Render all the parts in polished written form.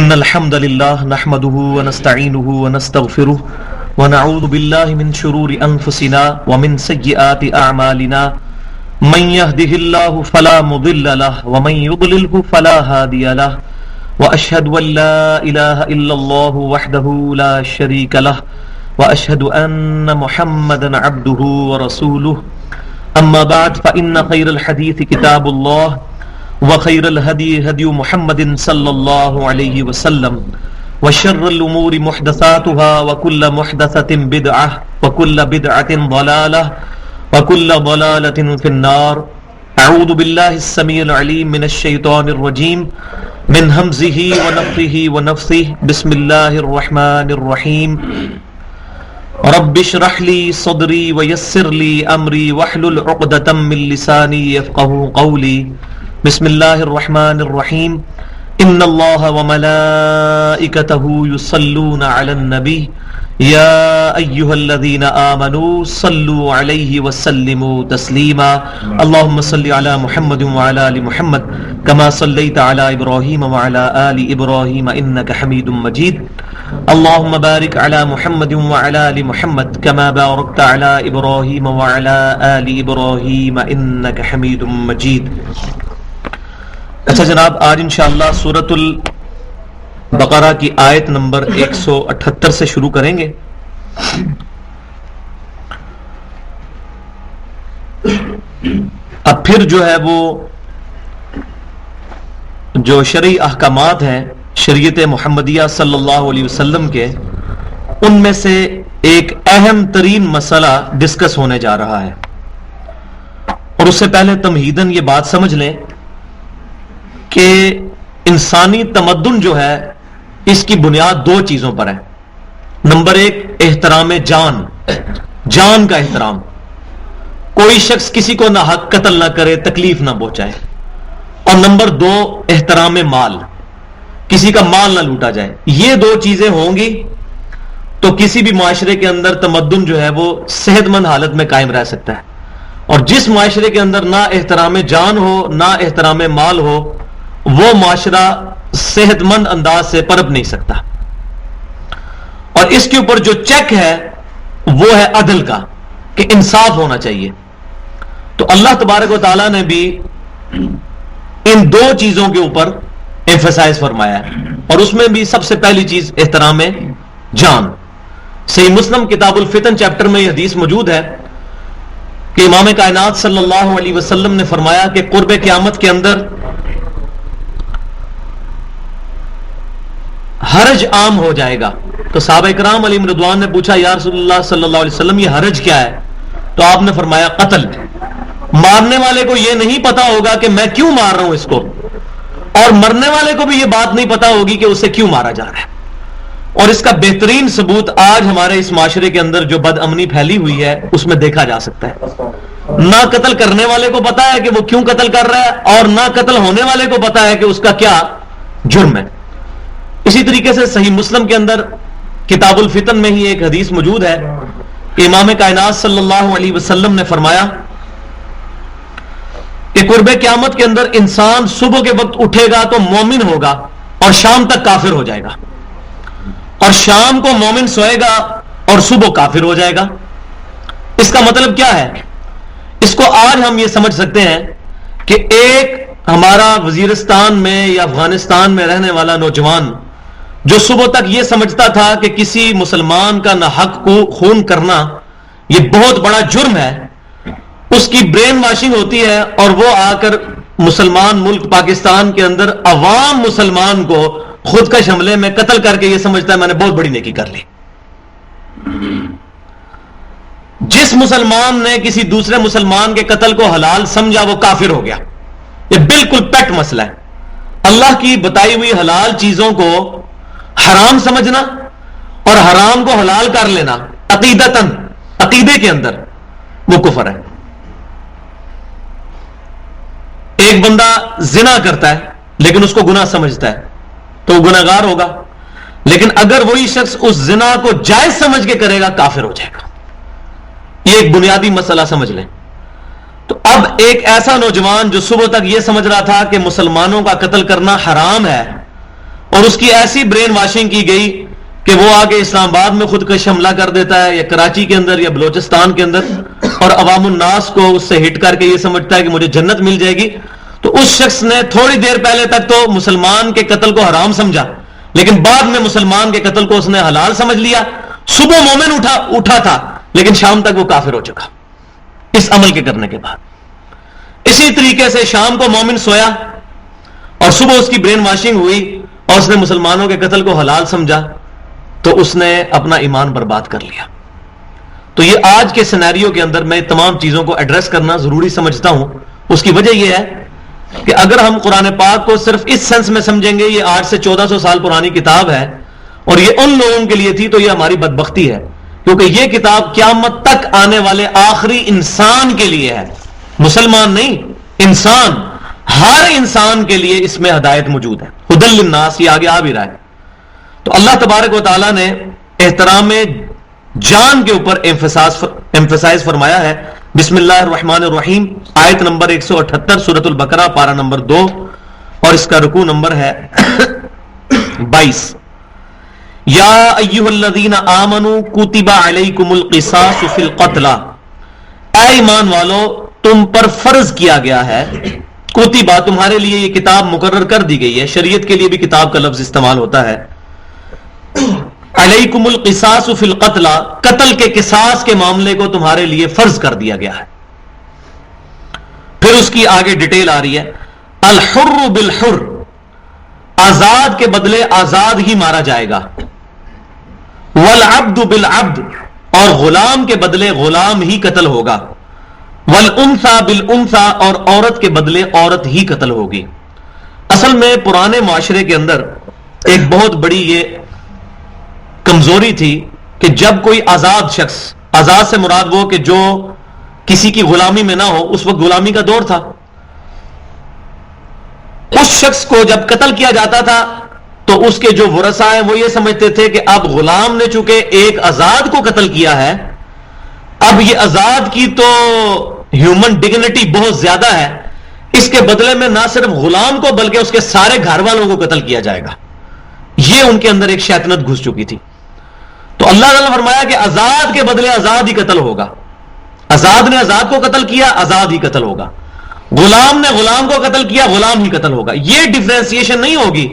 إن الحمد لله نحمده ونستعينه ونستغفره ونعوذ بالله من شرور أنفسنا ومن سيئات أعمالنا من يهده الله فلا مضل له ومن يضلله فلا هادي له وأشهد أن لا إله إلا الله وحده لا شريك له وأشهد أن محمدا عبده ورسوله أما بعد فإن خير الحديث كتاب الله وخير الهدي هدي محمد صلى الله عليه وسلم وشر الأمور محدثاتها وكل محدثة بدعة وكل بدعة ضلالة وكل ضلالة في النار. أعوذ بالله السميع العليم من الشيطان الرجيم من همزه ونفخه ونفثه. بسم الله الرحمن الرحيم. رب اشرح لي صدري ويسر لي أمري واحلل عقدة من لساني يفقهوا قولي. بسم الله الرحمن الرحيم. إن الله وملائكته يصلون على النبي يا أيها الذين آمنوا صلوا عليه وسلموا تسليما. اللهم صل على محمد وعلى آل محمد كما صليت على إبراهيم وعلى آل إبراهيم إنك حميد مجيد. اللهم بارك على محمد وعلى آل محمد كما باركت على إبراهيم وعلى آل إبراهيم إنك حميد مجيد. اچھا جناب، آج انشاءاللہ سورۃ البقرہ کی آیت نمبر 178 سے شروع کریں گے. اب پھر جو ہے وہ جو شرعی احکامات ہیں شریعت محمدیہ صلی اللہ علیہ وسلم کے، ان میں سے ایک اہم ترین مسئلہ ڈسکس ہونے جا رہا ہے. اور اس سے پہلے تمہیداً یہ بات سمجھ لیں کہ انسانی تمدن جو ہے اس کی بنیاد دو چیزوں پر ہے. نمبر ایک، احترام جان کا احترام. کوئی شخص کسی کو نہ حق قتل نہ کرے، تکلیف نہ پہنچائے. اور نمبر دو، احترام مال، کسی کا مال نہ لوٹا جائے. یہ دو چیزیں ہوں گی تو کسی بھی معاشرے کے اندر تمدن جو ہے وہ صحت مند حالت میں قائم رہ سکتا ہے. اور جس معاشرے کے اندر نہ احترام جان ہو نہ احترام مال ہو، وہ معاشرہ صحت مند انداز سے پنپ نہیں سکتا. اور اس کے اوپر جو چیک ہے وہ ہے عدل کا، کہ انصاف ہونا چاہیے. تو اللہ تبارک و تعالیٰ نے بھی ان دو چیزوں کے اوپر ایمفسائز فرمایا ہے. اور اس میں بھی سب سے پہلی چیز احترام جان. صحیح مسلم کتاب الفتن چیپٹر میں یہ حدیث موجود ہے کہ امام کائنات صلی اللہ علیہ وسلم نے فرمایا کہ قرب قیامت کے اندر حرج عام ہو جائے گا. تو صحابہ اکرام علیہم رضوان نے پوچھا، یا رسول اللہ صلی اللہ علیہ وسلم یہ حرج کیا ہے؟ تو آپ نے فرمایا قتل. مارنے والے کو یہ نہیں پتا ہوگا کہ میں کیوں مار رہا ہوں اس کو، اور مرنے والے کو بھی یہ بات نہیں پتا ہوگی کہ اسے کیوں مارا جا رہا ہے. اور اس کا بہترین ثبوت آج ہمارے اس معاشرے کے اندر جو بد امنی پھیلی ہوئی ہے اس میں دیکھا جا سکتا ہے. نہ قتل کرنے والے کو پتا ہے کہ وہ کیوں قتل کر رہا ہے، اور نہ قتل ہونے والے کو پتا ہے کہ اس کا کیا جرم ہے. اسی طریقے سے صحیح مسلم کے اندر کتاب الفتن میں ہی ایک حدیث موجود ہے کہ امام کائنات صلی اللہ علیہ وسلم نے فرمایا کہ قرب قیامت کے اندر انسان صبح کے وقت اٹھے گا تو مومن ہوگا اور شام تک کافر ہو جائے گا، اور شام کو مومن سوئے گا اور صبح کافر ہو جائے گا. اس کا مطلب کیا ہے؟ اس کو آج ہم یہ سمجھ سکتے ہیں کہ ایک ہمارا وزیرستان میں یا افغانستان میں رہنے والا نوجوان جو صبح تک یہ سمجھتا تھا کہ کسی مسلمان کا ناحق کو خون کرنا یہ بہت بڑا جرم ہے، اس کی برین واشنگ ہوتی ہے اور وہ آ کر مسلمان ملک پاکستان کے اندر عوام مسلمان کو خودکش حملے میں قتل کر کے یہ سمجھتا ہے میں نے بہت بڑی نیکی کر لی. جس مسلمان نے کسی دوسرے مسلمان کے قتل کو حلال سمجھا وہ کافر ہو گیا. یہ بالکل پیٹ مسئلہ ہے. اللہ کی بتائی ہوئی حلال چیزوں کو حرام سمجھنا اور حرام کو حلال کر لینا عقیدتاً، عقیدے کے اندر وہ کفر ہے. ایک بندہ زنا کرتا ہے لیکن اس کو گناہ سمجھتا ہے تو وہ گناہگار ہوگا، لیکن اگر وہی شخص اس زنا کو جائز سمجھ کے کرے گا کافر ہو جائے گا. یہ ایک بنیادی مسئلہ سمجھ لیں. تو اب ایک ایسا نوجوان جو صبح تک یہ سمجھ رہا تھا کہ مسلمانوں کا قتل کرنا حرام ہے اور اس کی ایسی برین واشنگ کی گئی کہ وہ آگے اسلام آباد میں خودکش حملہ کر دیتا ہے، یا کراچی کے اندر یا بلوچستان کے اندر، اور عوام الناس کو اس سے ہٹ کر کے یہ سمجھتا ہے کہ مجھے جنت مل جائے گی. تو اس شخص نے تھوڑی دیر پہلے تک تو مسلمان کے قتل کو حرام سمجھا، لیکن بعد میں مسلمان کے قتل کو اس نے حلال سمجھ لیا. صبح مومن اٹھا تھا، لیکن شام تک وہ کافر ہو چکا اس عمل کے کرنے کے بعد. اسی طریقے سے شام کو مومن سویا اور صبح اس کی برین واشنگ ہوئی اور اس نے مسلمانوں کے قتل کو حلال سمجھا، تو اس نے اپنا ایمان برباد کر لیا. تو یہ آج کے سینیریو کے اندر میں تمام چیزوں کو ایڈریس کرنا ضروری سمجھتا ہوں. اس کی وجہ یہ ہے کہ اگر ہم قرآن پاک کو صرف اس سینس میں سمجھیں گے، یہ 800 سے 1400 سال پرانی کتاب ہے اور یہ ان لوگوں کے لیے تھی، تو یہ ہماری بدبختی ہے، کیونکہ یہ کتاب قیامت تک آنے والے آخری انسان کے لیے ہے. مسلمان نہیں، انسان، ہر انسان کے لیے اس میں ہدایت موجود ہے. ہدی للناس، یہ آگے آ بھی رہا ہے. تو اللہ تبارک و تعالیٰ نے احترام جان کے اوپر ایمفسائز فرمایا ہے. بسم اللہ الرحمن الرحیم، آیت نمبر 178 سورۃ البقرہ، پارہ نمبر 2، اور اس کا رکوع نمبر ہے 22. یا ایھا الذین آمنوا کتب علیکم القصاص فی القتل، اے ایمان والو تم پر فرض کیا گیا ہے، کتبہ تمہارے لیے یہ کتاب مقرر کر دی گئی ہے. شریعت کے لیے بھی کتاب کا لفظ استعمال ہوتا ہے. علیکم القصاص فی القتل، قتل کے قصاص کے معاملے کو تمہارے لیے فرض کر دیا گیا ہے. پھر اس کی آگے ڈیٹیل آ رہی ہے. الحر بالحر، آزاد کے بدلے آزاد ہی مارا جائے گا. والعبد بالعبد، اور غلام کے بدلے غلام ہی قتل ہوگا. والانثى بالانثى، اور عورت کے بدلے عورت ہی قتل ہوگی. اصل میں پرانے معاشرے کے اندر ایک بہت بڑی یہ کمزوری تھی کہ جب کوئی آزاد شخص، آزاد سے مراد وہ کہ جو کسی کی غلامی میں نہ ہو، اس وقت غلامی کا دور تھا، اس شخص کو جب قتل کیا جاتا تھا تو اس کے جو ورثاء ہیں وہ یہ سمجھتے تھے کہ اب غلام نے چونکہ ایک آزاد کو قتل کیا ہے، اب یہ آزاد کی تو ہیومن ڈگنیٹی بہت زیادہ ہے، اس کے بدلے میں نہ صرف غلام کو بلکہ اس کے سارے گھر والوں کو قتل کیا جائے گا. یہ ان کے اندر ایک شیطنت گھس چکی تھی. تو اللہ تعالیٰ نے فرمایا کہ آزاد کے بدلے آزاد ہی قتل ہوگا. آزاد نے آزاد کو قتل کیا، آزاد ہی قتل ہوگا. غلام نے غلام کو قتل کیا، غلام ہی قتل ہوگا. یہ ڈفرینسیشن نہیں ہوگی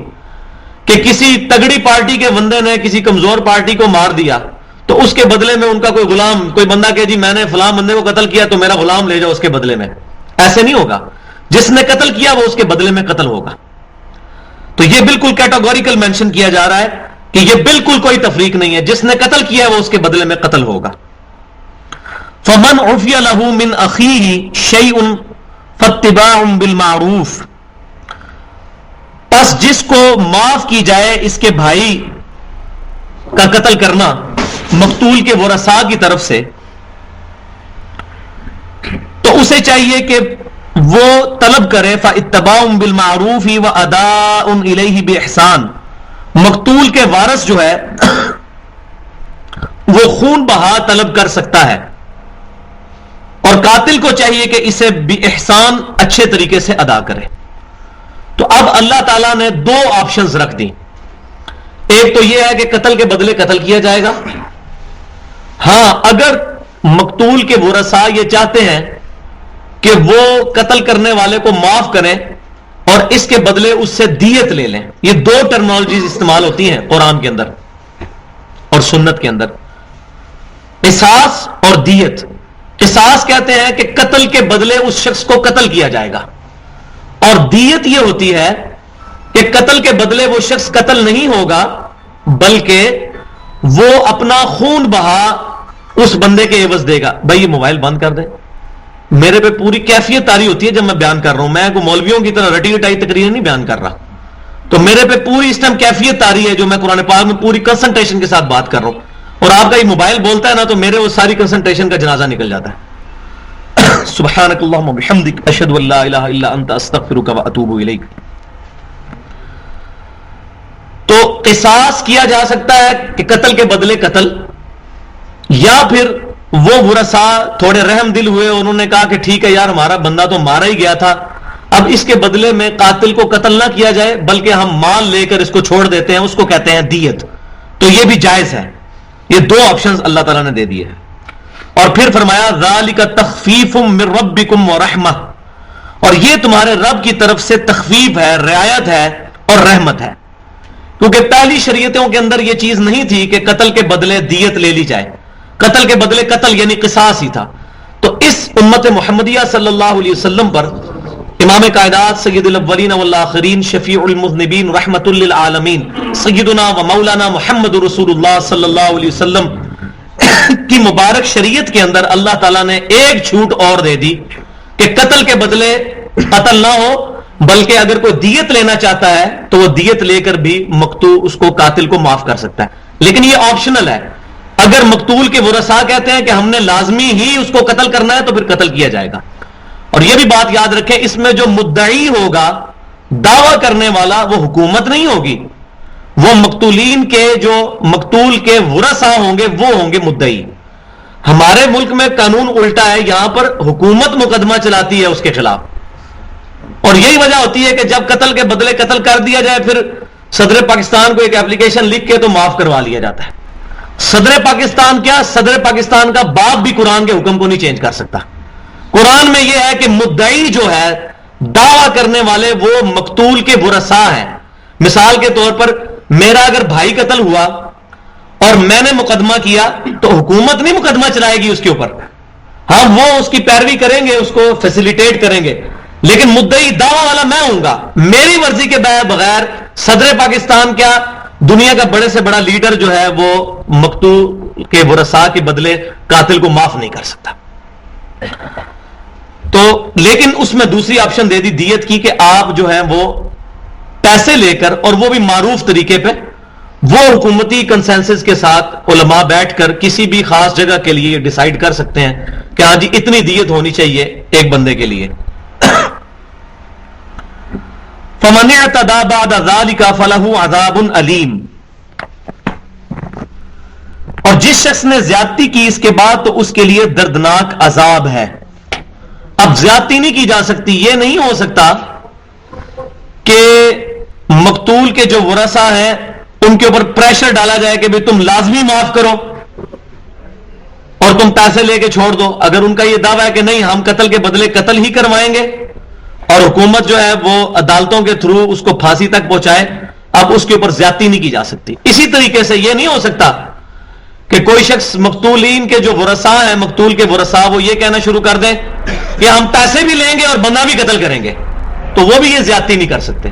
کہ کسی تگڑی پارٹی کے بندے نے کسی کمزور پارٹی کو مار دیا تو اس کے بدلے میں ان کا کوئی غلام، کوئی بندہ کہ جی میں نے فلاں بندے کو قتل کیا تو میرا غلام لے جاؤ اس کے بدلے میں. ایسے نہیں ہوگا. جس نے قتل کیا وہ اس کے بدلے میں قتل ہوگا. تو یہ بالکل کیٹاگوریکل مینشن کیا جا رہا ہے کہ یہ بالکل کوئی تفریق نہیں ہے. جس نے قتل کیا وہ اس کے بدلے میں قتل ہوگا. فمن عفی له من اخیہ شیء فاتباع بالمعروف، پس جس کو معاف کی جائے اس کے بھائی کا قتل کرنا مقتول کے ورثاء کی طرف سے، تو اسے چاہیے کہ وہ طلب کرے فاتباع بالمعروف واداء الیہ باحسان. مقتول کے وارث جو ہے وہ خون بہا طلب کر سکتا ہے، اور قاتل کو چاہیے کہ اسے باحسان اچھے طریقے سے ادا کرے. تو اب اللہ تعالیٰ نے دو آپشنز رکھ دی. ایک تو یہ ہے کہ قتل کے بدلے قتل کیا جائے گا. ہاں اگر مقتول کے ورثاء یہ چاہتے ہیں کہ وہ قتل کرنے والے کو معاف کریں اور اس کے بدلے اس سے دیت لے لیں. یہ دو ٹرمنالوجیز استعمال ہوتی ہیں قرآن کے اندر اور سنت کے اندر، قصاص اور دیت. قصاص کہتے ہیں کہ قتل کے بدلے اس شخص کو قتل کیا جائے گا، اور دیت یہ ہوتی ہے کہ قتل کے بدلے وہ شخص قتل نہیں ہوگا بلکہ وہ اپنا خون بہا اس بندے کے عوض دے گا. بھائی یہ موبائل بند کر دے، میرے پہ پوری کیفیت تاری ہوتی ہے جب میں بیان کر رہا ہوں. میں کوئی مولویوں کی طرح رٹی رٹائی تقریر نہیں بیان کر رہا، تو میرے پہ پوری اس ٹائم کیفیت تاری ہے جو میں قرآن پاک میں پوری کنسنٹریشن کے ساتھ بات کر رہا ہوں. اور آپ کا یہ موبائل بولتا ہے نا تو میرے وہ ساری کنسنٹریشن کا جنازہ نکل جاتا ہے. سبحانک اللہم و بحمدک اشہد ان لا الہ الا انت استغفرک و اتوب الیک. تو قصاص کیا جا سکتا ہے کہ قتل کے بدلے قتل، یا پھر وہ ورثاء تھوڑے رحم دل ہوئے، انہوں نے کہا کہ ٹھیک ہے یار ہمارا بندہ تو مارا ہی گیا تھا، اب اس کے بدلے میں قاتل کو قتل نہ کیا جائے بلکہ ہم مال لے کر اس کو چھوڑ دیتے ہیں، اس کو کہتے ہیں دیت، تو یہ بھی جائز ہے۔ یہ دو آپشنز اللہ تعالیٰ نے دے دیے ہیں۔ اور پھر فرمایا ذالک تخفیف من ربکم ورحمہ، اور یہ تمہارے رب کی طرف سے تخفیف ہے، رعایت ہے اور رحمت ہے، کیونکہ پہلی شریعتوں کے اندر یہ چیز نہیں تھی کہ قتل کے بدلے دیت لے لی جائے، قتل کے بدلے قتل یعنی قصاص ہی تھا۔ تو اس امت محمدیہ صلی اللہ علیہ وسلم پر امام کائنات سید الاولین والآخرین شفیع المذنبین رحمت للعالمین سیدنا و مولانا محمد رسول اللہ صلی اللہ علیہ وسلم کی مبارک شریعت کے اندر اللہ تعالیٰ نے ایک چھوٹ اور دے دی کہ قتل کے بدلے قتل نہ ہو، بلکہ اگر کوئی دیت لینا چاہتا ہے تو وہ دیت لے کر بھی مقتول اس کو قاتل کو معاف کر سکتا ہے، لیکن یہ آپشنل ہے۔ اگر مقتول کے ورثاء کہتے ہیں کہ ہم نے لازمی ہی اس کو قتل کرنا ہے تو پھر قتل کیا جائے گا۔ اور یہ بھی بات یاد رکھیں، اس میں جو مدعی ہوگا، دعویٰ کرنے والا، وہ حکومت نہیں ہوگی، وہ مقتولین کے جو مقتول کے ورثاء ہوں گے وہ ہوں گے مدعی۔ ہمارے ملک میں قانون الٹا ہے، یہاں پر حکومت مقدمہ چلاتی ہے اس کے خلاف، اور یہی وجہ ہوتی ہے کہ جب قتل کے بدلے قتل کر دیا جائے پھر صدر پاکستان کو ایک اپلیکیشن لکھ کے تو معاف کروا لیا جاتا ہے۔ صدر پاکستان کیا، صدر پاکستان کا باپ بھی قرآن کے حکم کو نہیں چینج کر سکتا۔ قرآن میں یہ ہے کہ مدعی جو ہے، دعویٰ کرنے والے، وہ مقتول کے ورثاء ہیں۔ مثال کے طور پر میرا اگر بھائی قتل ہوا اور میں نے مقدمہ کیا تو حکومت نہیں مقدمہ چلائے گی اس کے اوپر، ہاں وہ اس کی پیروی کریں گے، اس کو فیسیلیٹیٹ کریں گے، لیکن مدعی دعویٰ والا میں ہوں گا۔ میری مرضی کے بغیر صدر پاکستان کیا، دنیا کا بڑے سے بڑا لیڈر جو ہے وہ مقتول کے ورثاء کے بدلے قاتل کو معاف نہیں کر سکتا۔ تو لیکن اس میں دوسری آپشن دے دی دیت کی کہ آپ جو ہیں وہ پیسے لے کر، اور وہ بھی معروف طریقے پہ، وہ حکومتی کنسنسس کے ساتھ علماء بیٹھ کر کسی بھی خاص جگہ کے لیے ڈیسائیڈ کر سکتے ہیں کہ ہاں جی اتنی دیت ہونی چاہیے ایک بندے کے لیے۔ فَمَنِ اعْتَدَىٰ بَعْدَ ذَلِكَ فَلَهُ عَذَابٌ أَلِيمٌ، اور جس شخص نے زیادتی کی اس کے بعد تو اس کے لیے دردناک عذاب ہے۔ اب زیادتی نہیں کی جا سکتی، یہ نہیں ہو سکتا کہ مقتول کے جو ورثاء ہیں ان کے اوپر پریشر ڈالا جائے کہ بھئی تم لازمی معاف کرو اور تم پیسے لے کے چھوڑ دو۔ اگر ان کا یہ دعویٰ ہے کہ نہیں ہم قتل کے بدلے قتل ہی کروائیں گے، اور حکومت جو ہے وہ عدالتوں کے تھرو اس کو پھانسی تک پہنچائے، اب اس کے اوپر زیادتی نہیں کی جا سکتی۔ اسی طریقے سے یہ نہیں ہو سکتا کہ کوئی شخص مقتولین کے جو ورثاء ہیں، مقتول کے ورثاء، وہ یہ کہنا شروع کر دیں کہ ہم پیسے بھی لیں گے اور بندہ بھی قتل کریں گے، تو وہ بھی یہ زیادتی نہیں کر سکتے۔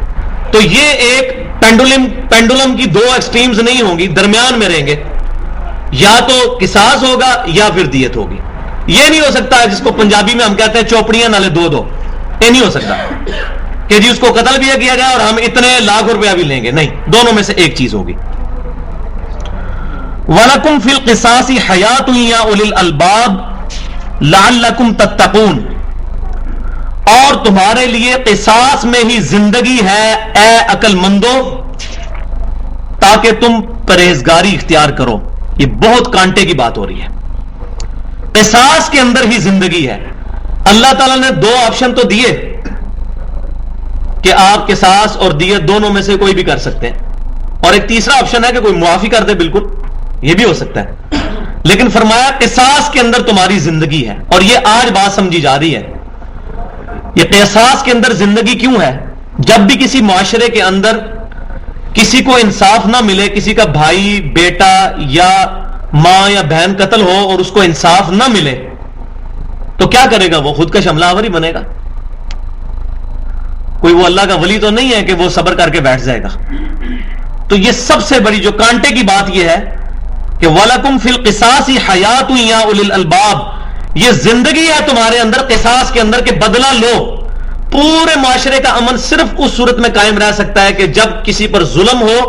تو یہ ایک پینڈولم کی دو ایکسٹریمز نہیں ہوں گی، درمیان میں رہیں گے، یا تو قصاص ہوگا یا پھر دیت ہوگی۔ یہ نہیں ہو سکتا جس کو پنجابی میں ہم کہتے ہیں چوپڑیاں نالے دو دو، یہ نہیں ہو سکتا کہ جی اس کو قتل بھی کیا جائے اور ہم اتنے لاکھ روپیہ بھی لیں گے، نہیں، دونوں میں سے ایک چیز ہوگی۔ وَلَكُمْ فِي الْقِصَاصِ حَيَاةٌ يَا أُولِي الْأَلْبَابِ لَعَلَّكُمْ تَتَّقُونَ، اور تمہارے لیے قصاص میں ہی زندگی ہے اے عقل مندو، تاکہ تم پرہیزگاری اختیار کرو۔ یہ بہت کانٹے کی بات ہو رہی ہے، قصاص کے اندر ہی زندگی ہے۔ اللہ تعالیٰ نے دو آپشن تو دیے کہ آپ قصاص اور دیت دونوں میں سے کوئی بھی کر سکتے ہیں، اور ایک تیسرا آپشن ہے کہ کوئی معافی کر دے، بالکل یہ بھی ہو سکتا ہے، لیکن فرمایا قصاص کے اندر تمہاری زندگی ہے۔ اور یہ آج بات سمجھی جا رہی ہے، یہ قصاص کے اندر زندگی کیوں ہے؟ جب بھی کسی معاشرے کے اندر کسی کو انصاف نہ ملے، کسی کا بھائی، بیٹا یا ماں یا بہن قتل ہو اور اس کو انصاف نہ ملے، تو کیا کرے گا؟ وہ خود کا حملہ آور ہی بنے گا۔ کوئی وہ اللہ کا ولی تو نہیں ہے کہ وہ صبر کر کے بیٹھ جائے گا۔ تو یہ سب سے بڑی جو کانٹے کی بات یہ ہے کہ وَلَكُمْ فِي الْقِصَاصِ حَيَاةٌ يَا أُولِي الْأَلْبَابِ، یہ زندگی ہے تمہارے اندر قصاص کے اندر کہ بدلہ لو۔ پورے معاشرے کا امن صرف اس صورت میں قائم رہ سکتا ہے کہ جب کسی پر ظلم ہو،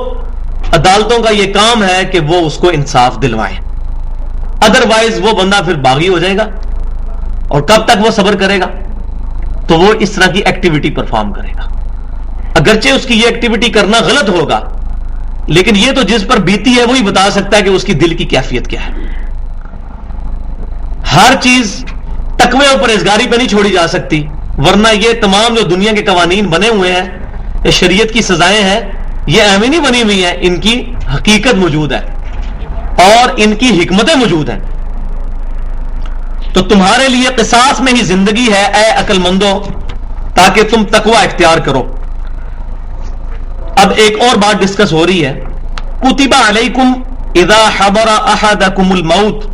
عدالتوں کا یہ کام ہے کہ وہ اس کو انصاف دلوائیں، ادروائز وہ بندہ پھر باغی ہو جائے گا، اور کب تک وہ صبر کرے گا؟ تو وہ اس طرح کی ایکٹیویٹی پرفارم کرے گا، اگرچہ اس کی یہ ایکٹیویٹی کرنا غلط ہوگا، لیکن یہ تو جس پر بیتی ہے وہی بتا سکتا ہے کہ اس کی دل کی کیفیت کیا ہے۔ ہر چیز تقوی اور پرہیزگاری پہ نہیں چھوڑی جا سکتی، ورنہ یہ تمام جو دنیا کے قوانین بنے ہوئے ہیں، یہ شریعت کی سزائیں ہیں، یہ ایویں نہیں بنی ہوئی ہیں، ان کی حقیقت موجود ہے اور ان کی حکمتیں موجود ہیں. تو تمہارے لیے قصاص میں ہی زندگی ہے اے عقل مندو، تاکہ تم تقوی اختیار کرو. اب ایک اور بات ڈسکس ہو رہی ہے، کتب علیکم اذا حضر احدکم الموت،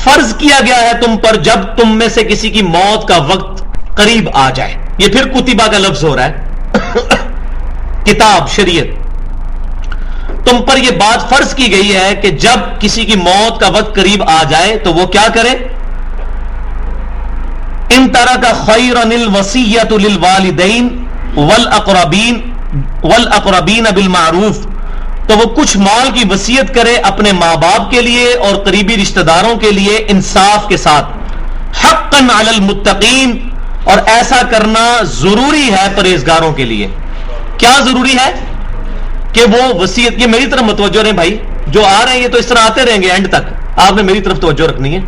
فرض کیا گیا ہے تم پر جب تم میں سے کسی کی موت کا وقت قریب آ جائے. یہ پھر کتبہ کا لفظ ہو رہا ہے. کتاب شریعت، تم پر یہ بات فرض کی گئی ہے کہ جب کسی کی موت کا وقت قریب آ جائے تو وہ کیا کرے. ان ترک خیرا الوصیۃ للوالدین والاقربین بالمعروف، تو وہ کچھ مال کی وصیت کرے اپنے ماں باپ کے لیے اور قریبی رشتہ داروں کے لیے انصاف کے ساتھ. حقا علی المتقین، اور ایسا کرنا ضروری ہے پرہیزگاروں کے لیے. کیا ضروری ہے؟ کہ وہ وصیت، یہ میری طرف متوجہ رہیں بھائی، جو آ رہے ہیں یہ تو اس طرح آتے رہیں گے اینڈ تک، آپ نے میری طرف توجہ رکھنی ہے.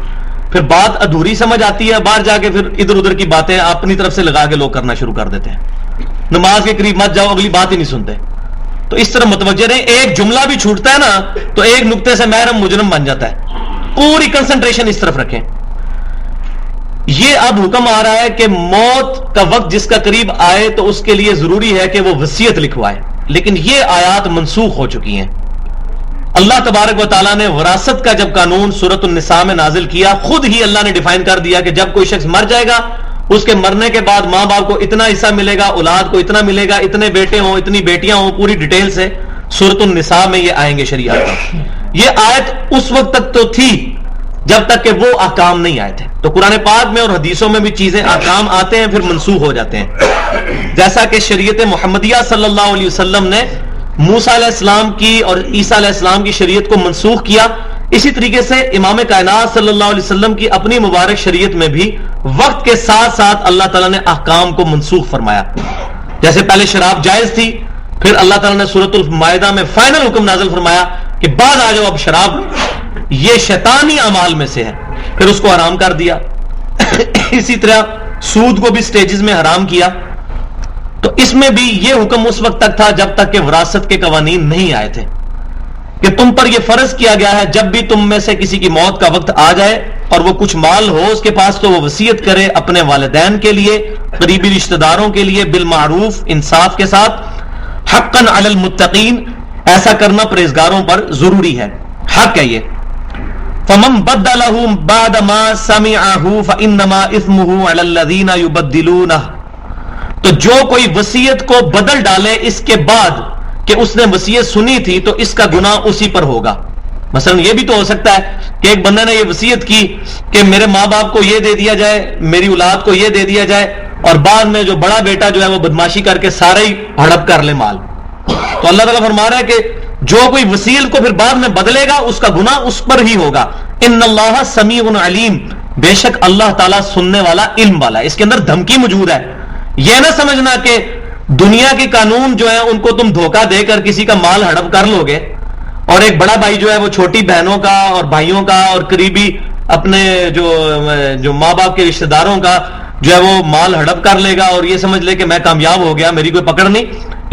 پھر بات ادھوری سمجھ آتی ہے، باہر جا کے پھر ادھر ادھر کی باتیں اپنی طرف سے لگا کے لوگ کرنا شروع کر دیتے ہیں. نماز کے قریب مت جاؤ، اگلی بات ہی نہیں سنتے. تو اس طرح متوجہ رہیں، ایک جملہ بھی چھوٹتا ہے نا تو ایک نقطے سے محرم مجرم بن جاتا ہے. پوری کنسنٹریشن اس طرف رکھیں. یہ اب حکم آ رہا ہے کہ موت کا وقت جس کا قریب آئے تو اس کے لیے ضروری ہے کہ وہ وصیت لکھوائے. لیکن یہ آیات منسوخ ہو چکی ہیں. اللہ تبارک و تعالیٰ نے وراثت کا جب قانون سورۃ النساء میں نازل کیا، خود ہی اللہ نے ڈیفائن کر دیا کہ جب کوئی شخص مر جائے گا، اس کے مرنے کے بعد ماں باپ کو اتنا حصہ ملے گا، اولاد کو اتنا ملے گا، اتنے بیٹے ہوں، اتنی بیٹیاں ہوں، پوری ڈیٹیل سے سورۃ النساء میں یہ آئیں گے شریعت کا. یہ آیت اس وقت تک تو تھی جب تک کہ وہ احکام نہیں آئے تھے. تو قرآن پاک میں اور حدیثوں میں بھی چیزیں احکام آتے ہیں پھر منسوخ ہو جاتے ہیں. جیسا کہ شریعت محمدیہ صلی اللہ علیہ وسلم نے موسیٰ علیہ السلام کی اور عیسیٰ علیہ السلام کی شریعت کو منسوخ کیا، اسی طریقے سے امام کائنات صلی اللہ علیہ وسلم کی اپنی مبارک شریعت میں بھی وقت کے ساتھ ساتھ اللہ تعالیٰ نے احکام کو منسوخ فرمایا. جیسے پہلے شراب جائز تھی، پھر اللہ تعالیٰ نے سورۃ المائدہ میں فائنل حکم نازل فرمایا کہ بعد آ جاؤ، اب شراب یہ شیطانی اعمال میں سے ہے، پھر اس کو حرام کر دیا. اسی طرح سود کو بھی سٹیجز میں حرام کیا. تو اس میں بھی یہ حکم اس وقت تک تھا جب تک کہ وراثت کے قوانین نہیں آئے تھے، کہ تم پر یہ فرض کیا گیا ہے جب بھی تم میں سے کسی کی موت کا وقت آ جائے اور وہ کچھ مال ہو اس کے پاس تو وہ وصیت کرے اپنے والدین کے لیے، قریبی رشتہ داروں کے لیے، بالمعروف، انصاف کے ساتھ. حقا علی المتقین، ایسا کرنا پرہیزگاروں پر ضروری ہے، حق ہے یہ. فمن بدلہ بعد ما سمعہ فانما اثمہ علی الذین یبدلونہ، تو جو کوئی وصیت کو بدل ڈالے اس کے بعد کہ اس نے وصیت سنی تھی تو اس کا گناہ اسی پر ہوگا. مثلا یہ بھی تو ہو سکتا ہے کہ ایک بندے نے یہ وصیت کی کہ میرے ماں باپ کو یہ دے دیا جائے، میری اولاد کو یہ دے دیا جائے، اور بعد میں جو بڑا بیٹا جو ہے وہ بدماشی کر کے سارے ہی ہڑپ کر لے مال. تو اللہ تعالیٰ فرما رہا ہے کہ جو کوئی وصیت کو پھر بعد میں بدلے گا اس کا گناہ اس پر ہی ہوگا. ان اللہ سمیع علیم، بے شک اللہ تعالیٰ سننے والا، علم والا ہے. اس کے اندر دھمکی موجود ہے. یہ نہ سمجھنا کہ دنیا کے قانون جو ہیں ان کو تم دھوکہ دے کر کسی کا مال ہڑپ کر لو گے، اور ایک بڑا بھائی جو ہے وہ چھوٹی بہنوں کا اور بھائیوں کا اور قریبی اپنے جو ماں باپ کے رشتہ داروں کا جو ہے وہ مال ہڑپ کر لے گا اور یہ سمجھ لے کہ میں کامیاب ہو گیا، میری کوئی پکڑ نہیں.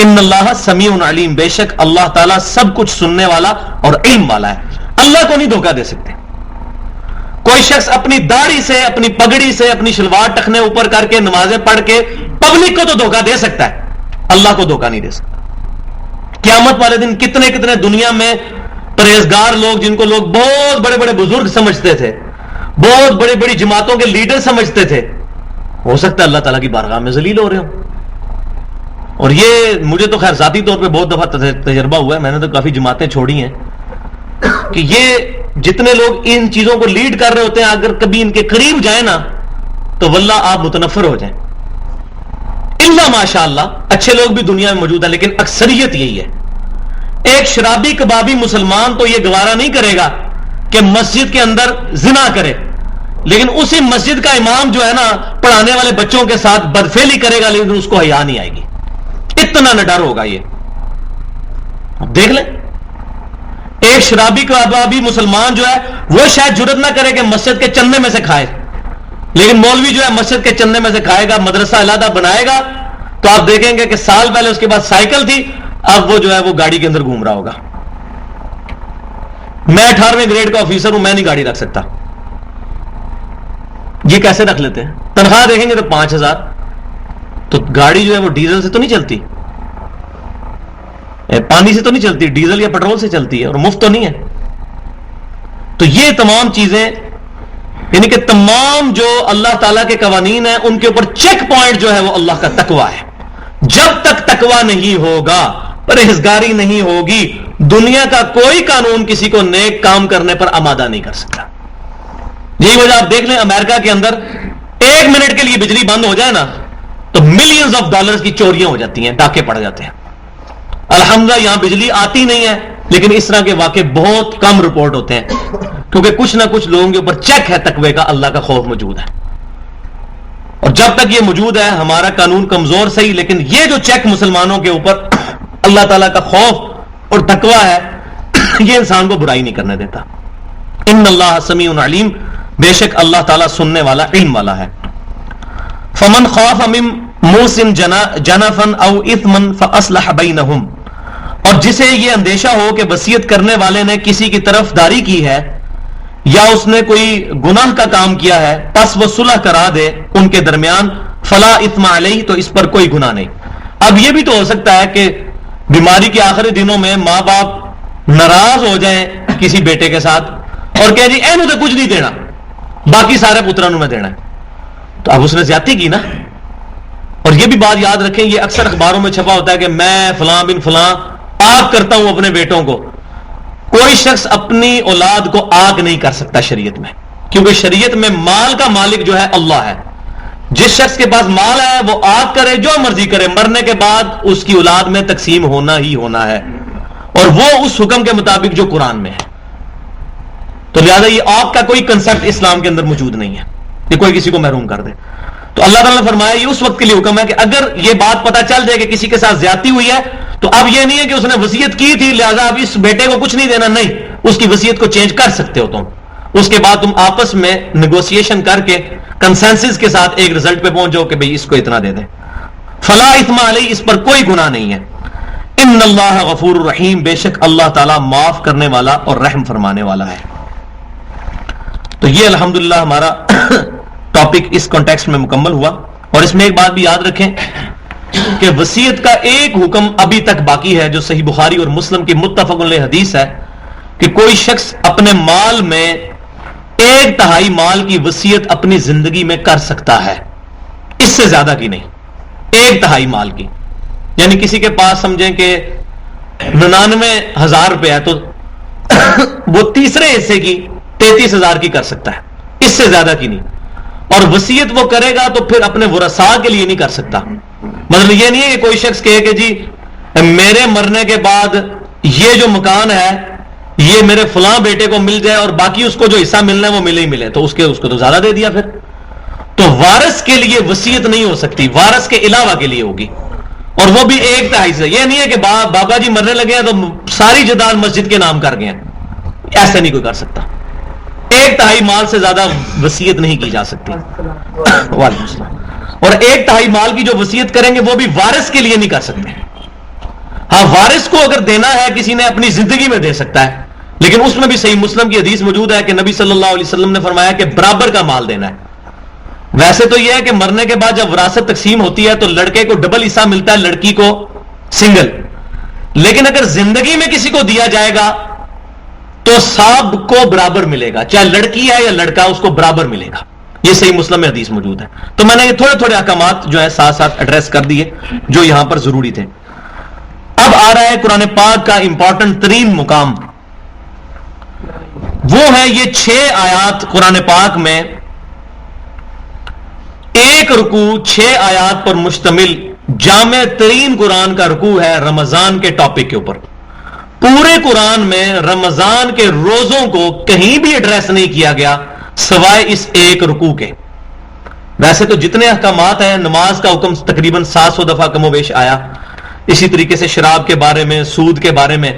ان اللہ سمیع علیم، بے شک اللہ تعالیٰ سب کچھ سننے والا اور علم والا ہے. اللہ کو نہیں دھوکہ دے سکتے. کوئی شخص اپنی داڑھی سے، اپنی پگڑی سے، اپنی شلوار ٹخنے اوپر کر کے نمازیں پڑھ کے پبلک کو تو دھوکہ دے سکتا ہے، اللہ کو دھوکہ نہیں دے سکتا. قیامت والے دن کتنے کتنے دنیا میں پرہیزگار لوگ جن کو لوگ بہت بڑے بڑے بزرگ سمجھتے تھے، بہت بڑی بڑی جماعتوں کے لیڈر سمجھتے تھے، ہو سکتا ہے اللہ تعالیٰ کی بارگاہ میں ذلیل ہو رہے ہوں. اور یہ مجھے تو خیر ذاتی طور پہ بہت دفعہ تجربہ ہوا ہے، میں نے تو کافی جماعتیں چھوڑی ہیں، کہ یہ جتنے لوگ ان چیزوں کو لیڈ کر رہے ہوتے ہیں اگر کبھی ان کے قریب جائیں نا تو واللہ آپ متنفر ہو جائیں. الا ماشاء اللہ اچھے لوگ بھی دنیا میں موجود ہیں، لیکن اکثریت یہی ہے. ایک شرابی کبابی مسلمان تو یہ گوارا نہیں کرے گا کہ مسجد کے اندر زنا کرے، لیکن اسی مسجد کا امام جو ہے نا پڑھانے والے بچوں کے ساتھ بدفعلی کرے گا، لیکن اس کو حیا نہیں آئے گی. اتنا نہ ڈر ہوگا. یہ دیکھ لیں، ایک شرابی کبابی مسلمان جو ہے وہ شاید جرت نہ کرے کہ مسجد کے چندے میں سے کھائے، لیکن مولوی جو ہے مسجد کے چندے میں سے کھائے گا، مدرسہ علیحدہ بنائے گا، تو آپ دیکھیں گے کہ سال پہلے اس کے پاس سائیکل تھی، اب وہ جو ہے وہ گاڑی کے اندر گھوم رہا ہوگا. میں 18ویں گریڈ کا آفیسر ہوں، میں نہیں گاڑی رکھ سکتا. یہ کیسے رکھ لیتے ہیں؟ تنخواہ دیکھیں گے تو 5000. تو گاڑی جو ہے وہ ڈیزل سے تو نہیں چلتی، پانی سے تو نہیں چلتی، ڈیزل یا پیٹرول سے چلتی ہے، اور مفت تو نہیں ہے. تو یہ تمام چیزیں، یعنی کہ تمام جو اللہ تعالیٰ کے قوانین ہیں ان کے اوپر چیک پوائنٹ جو ہے وہ اللہ کا تقویٰ ہے. جب تک تقویٰ نہیں ہوگا، پرہیزگاری نہیں ہوگی، دنیا کا کوئی قانون کسی کو نیک کام کرنے پر آمادہ نہیں کر سکتا. یہی وجہ آپ دیکھ لیں امریکہ کے اندر 1 منٹ کے لیے بجلی بند ہو جائے نا تو ملینز آف ڈالرز کی چوریاں ہو جاتی ہیں، ڈاکے پڑ جاتے ہیں. الحمدللہ یہاں بجلی آتی نہیں ہے، لیکن اس طرح کے واقعے بہت کم رپورٹ ہوتے ہیں، کیونکہ کچھ نہ کچھ لوگوں کے اوپر چیک ہے تقوی کا، اللہ کا خوف موجود ہے. اور جب تک یہ موجود ہے ہمارا قانون کمزور صحیح، لیکن یہ جو چیک مسلمانوں کے اوپر اللہ تعالیٰ کا خوف اور تقوی ہے، یہ انسان کو برائی نہیں کرنے دیتا. ان اللہ سمیع علیم، بے شک اللہ تعالیٰ سننے والا، علم والا ہے. فمن خاف من موص جنفا او اثما فاصلح بینہم، اور جسے یہ اندیشہ ہو کہ وصیت کرنے والے نے کسی کی طرف داری کی ہے یا اس نے کوئی گناہ کا کام کیا ہے، پس وہ صلح کرا دے ان کے درمیان، فلا اثم علیہ، تو اس پر کوئی گناہ نہیں. اب یہ بھی تو ہو سکتا ہے کہ بیماری کے آخری دنوں میں ماں باپ ناراض ہو جائیں کسی بیٹے کے ساتھ اور کہہ جی اینو تو کچھ نہیں دینا، باقی سارے پترانوں میں دینا ہے، تو اب اس نے زیادتی کی نا. اور یہ بھی بات یاد رکھیں، یہ اکثر اخباروں میں چھپا ہوتا ہے کہ میں فلاں بن فلاں آگ کرتا ہوں اپنے بیٹوں کو. کوئی شخص اپنی اولاد کو آگ نہیں کر سکتا شریعت میں، کیونکہ شریعت میں مال کا مالک جو ہے اللہ ہے. جس شخص کے پاس مال ہے وہ آگ کرے، جو مرضی کرے، مرنے کے بعد اس کی اولاد میں تقسیم ہونا ہی ہونا ہے، اور وہ اس حکم کے مطابق جو قرآن میں ہے. تو لہذا یہ آگ کا کوئی کنسپٹ اسلام کے اندر موجود نہیں ہے کہ کوئی کسی کو محروم کر دے. تو اللہ تعالیٰ نے فرمایا یہ اس وقت کے لیے حکم ہے کہ اگر یہ بات پتہ چل جائے کہ کسی کے ساتھ زیادتی ہوئی ہے، تو اب یہ نہیں ہے کہ اس نے وصیت کی تھی لہذا اب اس بیٹے کو کچھ نہیں دینا، نہیں، اس کی وصیت کو چینج کر سکتے ہو تم. اس کے بعد تم آپس میں نیگوسیشن کر کے کنسنسس کے ساتھ ایک رزلٹ پہ پہنچ جاؤ کہ بھئی اس کو اتنا دے دیں. فلا اثم علیہ، اس پر کوئی گناہ نہیں ہے. ان اللہ غفور الرحیم، بے شک اللہ تعالیٰ معاف کرنے والا اور رحم فرمانے والا ہے. تو یہ الحمدللہ ہمارا ٹاپک اس کانٹیکسٹ میں مکمل ہوا. اور اس میں ایک بات بھی یاد رکھیں کہ وصیت کا ایک حکم ابھی تک باقی ہے جو صحیح بخاری اور مسلم کی متفق علیہ حدیث ہے کہ کوئی شخص اپنے مال میں 1/3 مال کی وصیت اپنی زندگی میں کر سکتا ہے، اس سے زیادہ کی نہیں. 1/3 مال کی، یعنی کسی کے پاس سمجھیں کہ 99,000 روپے ہے تو وہ تیسرے حصے کی 33,000 کی کر سکتا ہے، اس سے زیادہ کی نہیں. اور وصیت وہ کرے گا تو پھر اپنے ورثاء کے لیے نہیں کر سکتا. مطلب یہ نہیں ہے کہ کوئی شخص کہے کہ جی میرے مرنے کے بعد یہ جو مکان ہے یہ میرے فلاں بیٹے کو مل جائے اور باقی اس کو جو حصہ ملنا ہے وہ ملے ہی ملے، تو اس کو تو زیادہ دے دیا. پھر تو وارث کے لیے وصیت نہیں ہو سکتی، وارث کے علاوہ کے لیے ہوگی، اور وہ بھی 1/3 سے. یہ نہیں ہے کہ بابا جی مرنے لگے ہیں تو ساری جائیداد مسجد کے نام کر گئے ہیں، ایسا نہیں کوئی کر سکتا. 1/3 مال سے زیادہ وصیت نہیں کی جا سکتی. وعلیکم السلام. اور 1/3 مال کی جو وصیت کریں گے وہ بھی وارث کے لیے نہیں کر سکتے. ہاں وارث کو اگر دینا ہے کسی نے اپنی زندگی میں دے سکتا ہے، لیکن اس میں بھی صحیح مسلم کی حدیث موجود ہے کہ نبی صلی اللہ علیہ وسلم نے فرمایا کہ برابر کا مال دینا ہے. ویسے تو یہ ہے کہ مرنے کے بعد جب وراثت تقسیم ہوتی ہے تو لڑکے کو ڈبل حصہ ملتا ہے، لڑکی کو سنگل. لیکن اگر زندگی میں کسی کو دیا جائے گا تو سب کو برابر ملے گا، چاہے لڑکی ہے یا لڑکا، اس کو برابر ملے گا. یہ صحیح مسلم میں حدیث موجود ہے. تو میں نے یہ تھوڑے تھوڑے احکامات جو ہے ساتھ ساتھ ایڈریس کر دیے جو یہاں پر ضروری تھے. اب آ رہا ہے قرآن پاک کا امپورٹنٹ ترین مقام، وہ ہے یہ 6 آیات قرآن پاک میں، ایک رکوع 6 آیات پر مشتمل جامع ترین قرآن کا رکوع ہے رمضان کے ٹاپک کے اوپر. پورے قرآن میں رمضان کے روزوں کو کہیں بھی ایڈریس نہیں کیا گیا سوائے اس ایک رکوع کے. ویسے تو جتنے احکامات ہیں، نماز کا حکم تقریباً 700 دفعہ کم و بیش آیا، اسی طریقے سے شراب کے بارے میں، سود کے بارے میں،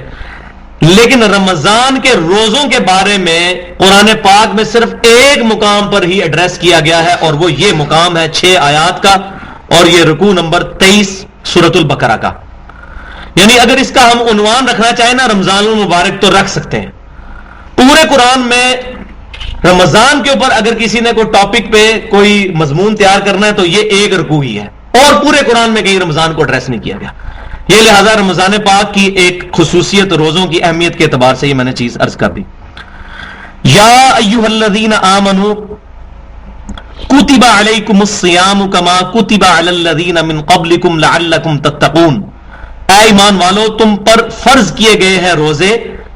لیکن رمضان کے روزوں کے بارے میں قرآن پاک میں صرف ایک مقام پر ہی ایڈریس کیا گیا ہے، اور وہ یہ مقام ہے 6 آیات کا، اور یہ رکوع نمبر 23 سورۃ البقرہ کا. یعنی اگر اس کا ہم عنوان رکھنا چاہیں نا رمضان المبارک تو رکھ سکتے ہیں. پورے قرآن میں رمضان کے اوپر اگر کسی نے کوئی ٹاپک پہ کوئی مضمون تیار کرنا ہے تو یہ ایک رکوع ہی ہے، اور پورے قرآن میں کہیں رمضان کو ایڈریس نہیں کیا گیا. یہ لہذا رمضان پاک کی ایک خصوصیت روزوں کی اہمیت کے اعتبار سے یہ میں نے چیز عرض کر دی. یا ایھا الذین آمنوا کتب علیکم الصیام کما کتب علی الذین من قبلکم لعلکم تتقون. اے ایمان والو، تم پر فرض کیے گئے ہیں روزے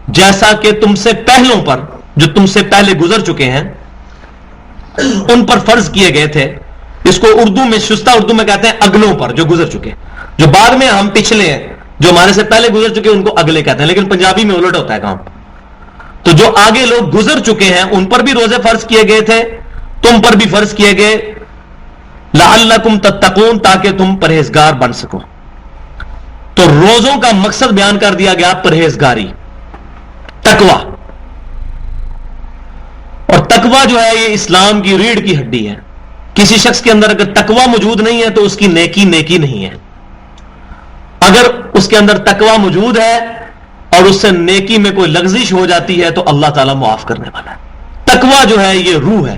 جیسا کہ تم سے پہلوں پر، جو تم سے پہلے گزر چکے ہیں ان پر فرض کیے گئے تھے. اس کو اردو میں شستہ اردو میں کہتے ہیں اگلوں پر، جو گزر چکے. جو بعد میں ہم پچھلے ہیں، جو ہمارے سے پہلے گزر چکے ان کو اگلے کہتے ہیں، لیکن پنجابی میں الٹ ہوتا ہے کام. تو جو آگے لوگ گزر چکے ہیں ان پر بھی روزے فرض کیے گئے تھے، تم پر بھی فرض کیے گئے، لعلکم تتقون، تاکہ تم پرہیزگار بن سکو. تو روزوں کا مقصد بیان کر دیا گیا، پرہیزگاری، تقوی. اور تقوی جو ہے یہ اسلام کی ریڑھ کی ہڈی ہے. کسی شخص کے اندر اگر تقوی موجود نہیں ہے تو اس کی نیکی نہیں ہے. اگر اس کے اندر تقوی موجود ہے اور اس سے نیکی میں کوئی لغزش ہو جاتی ہے تو اللہ تعالیٰ معاف کرنے والا ہے. تقوی جو ہے یہ روح ہے،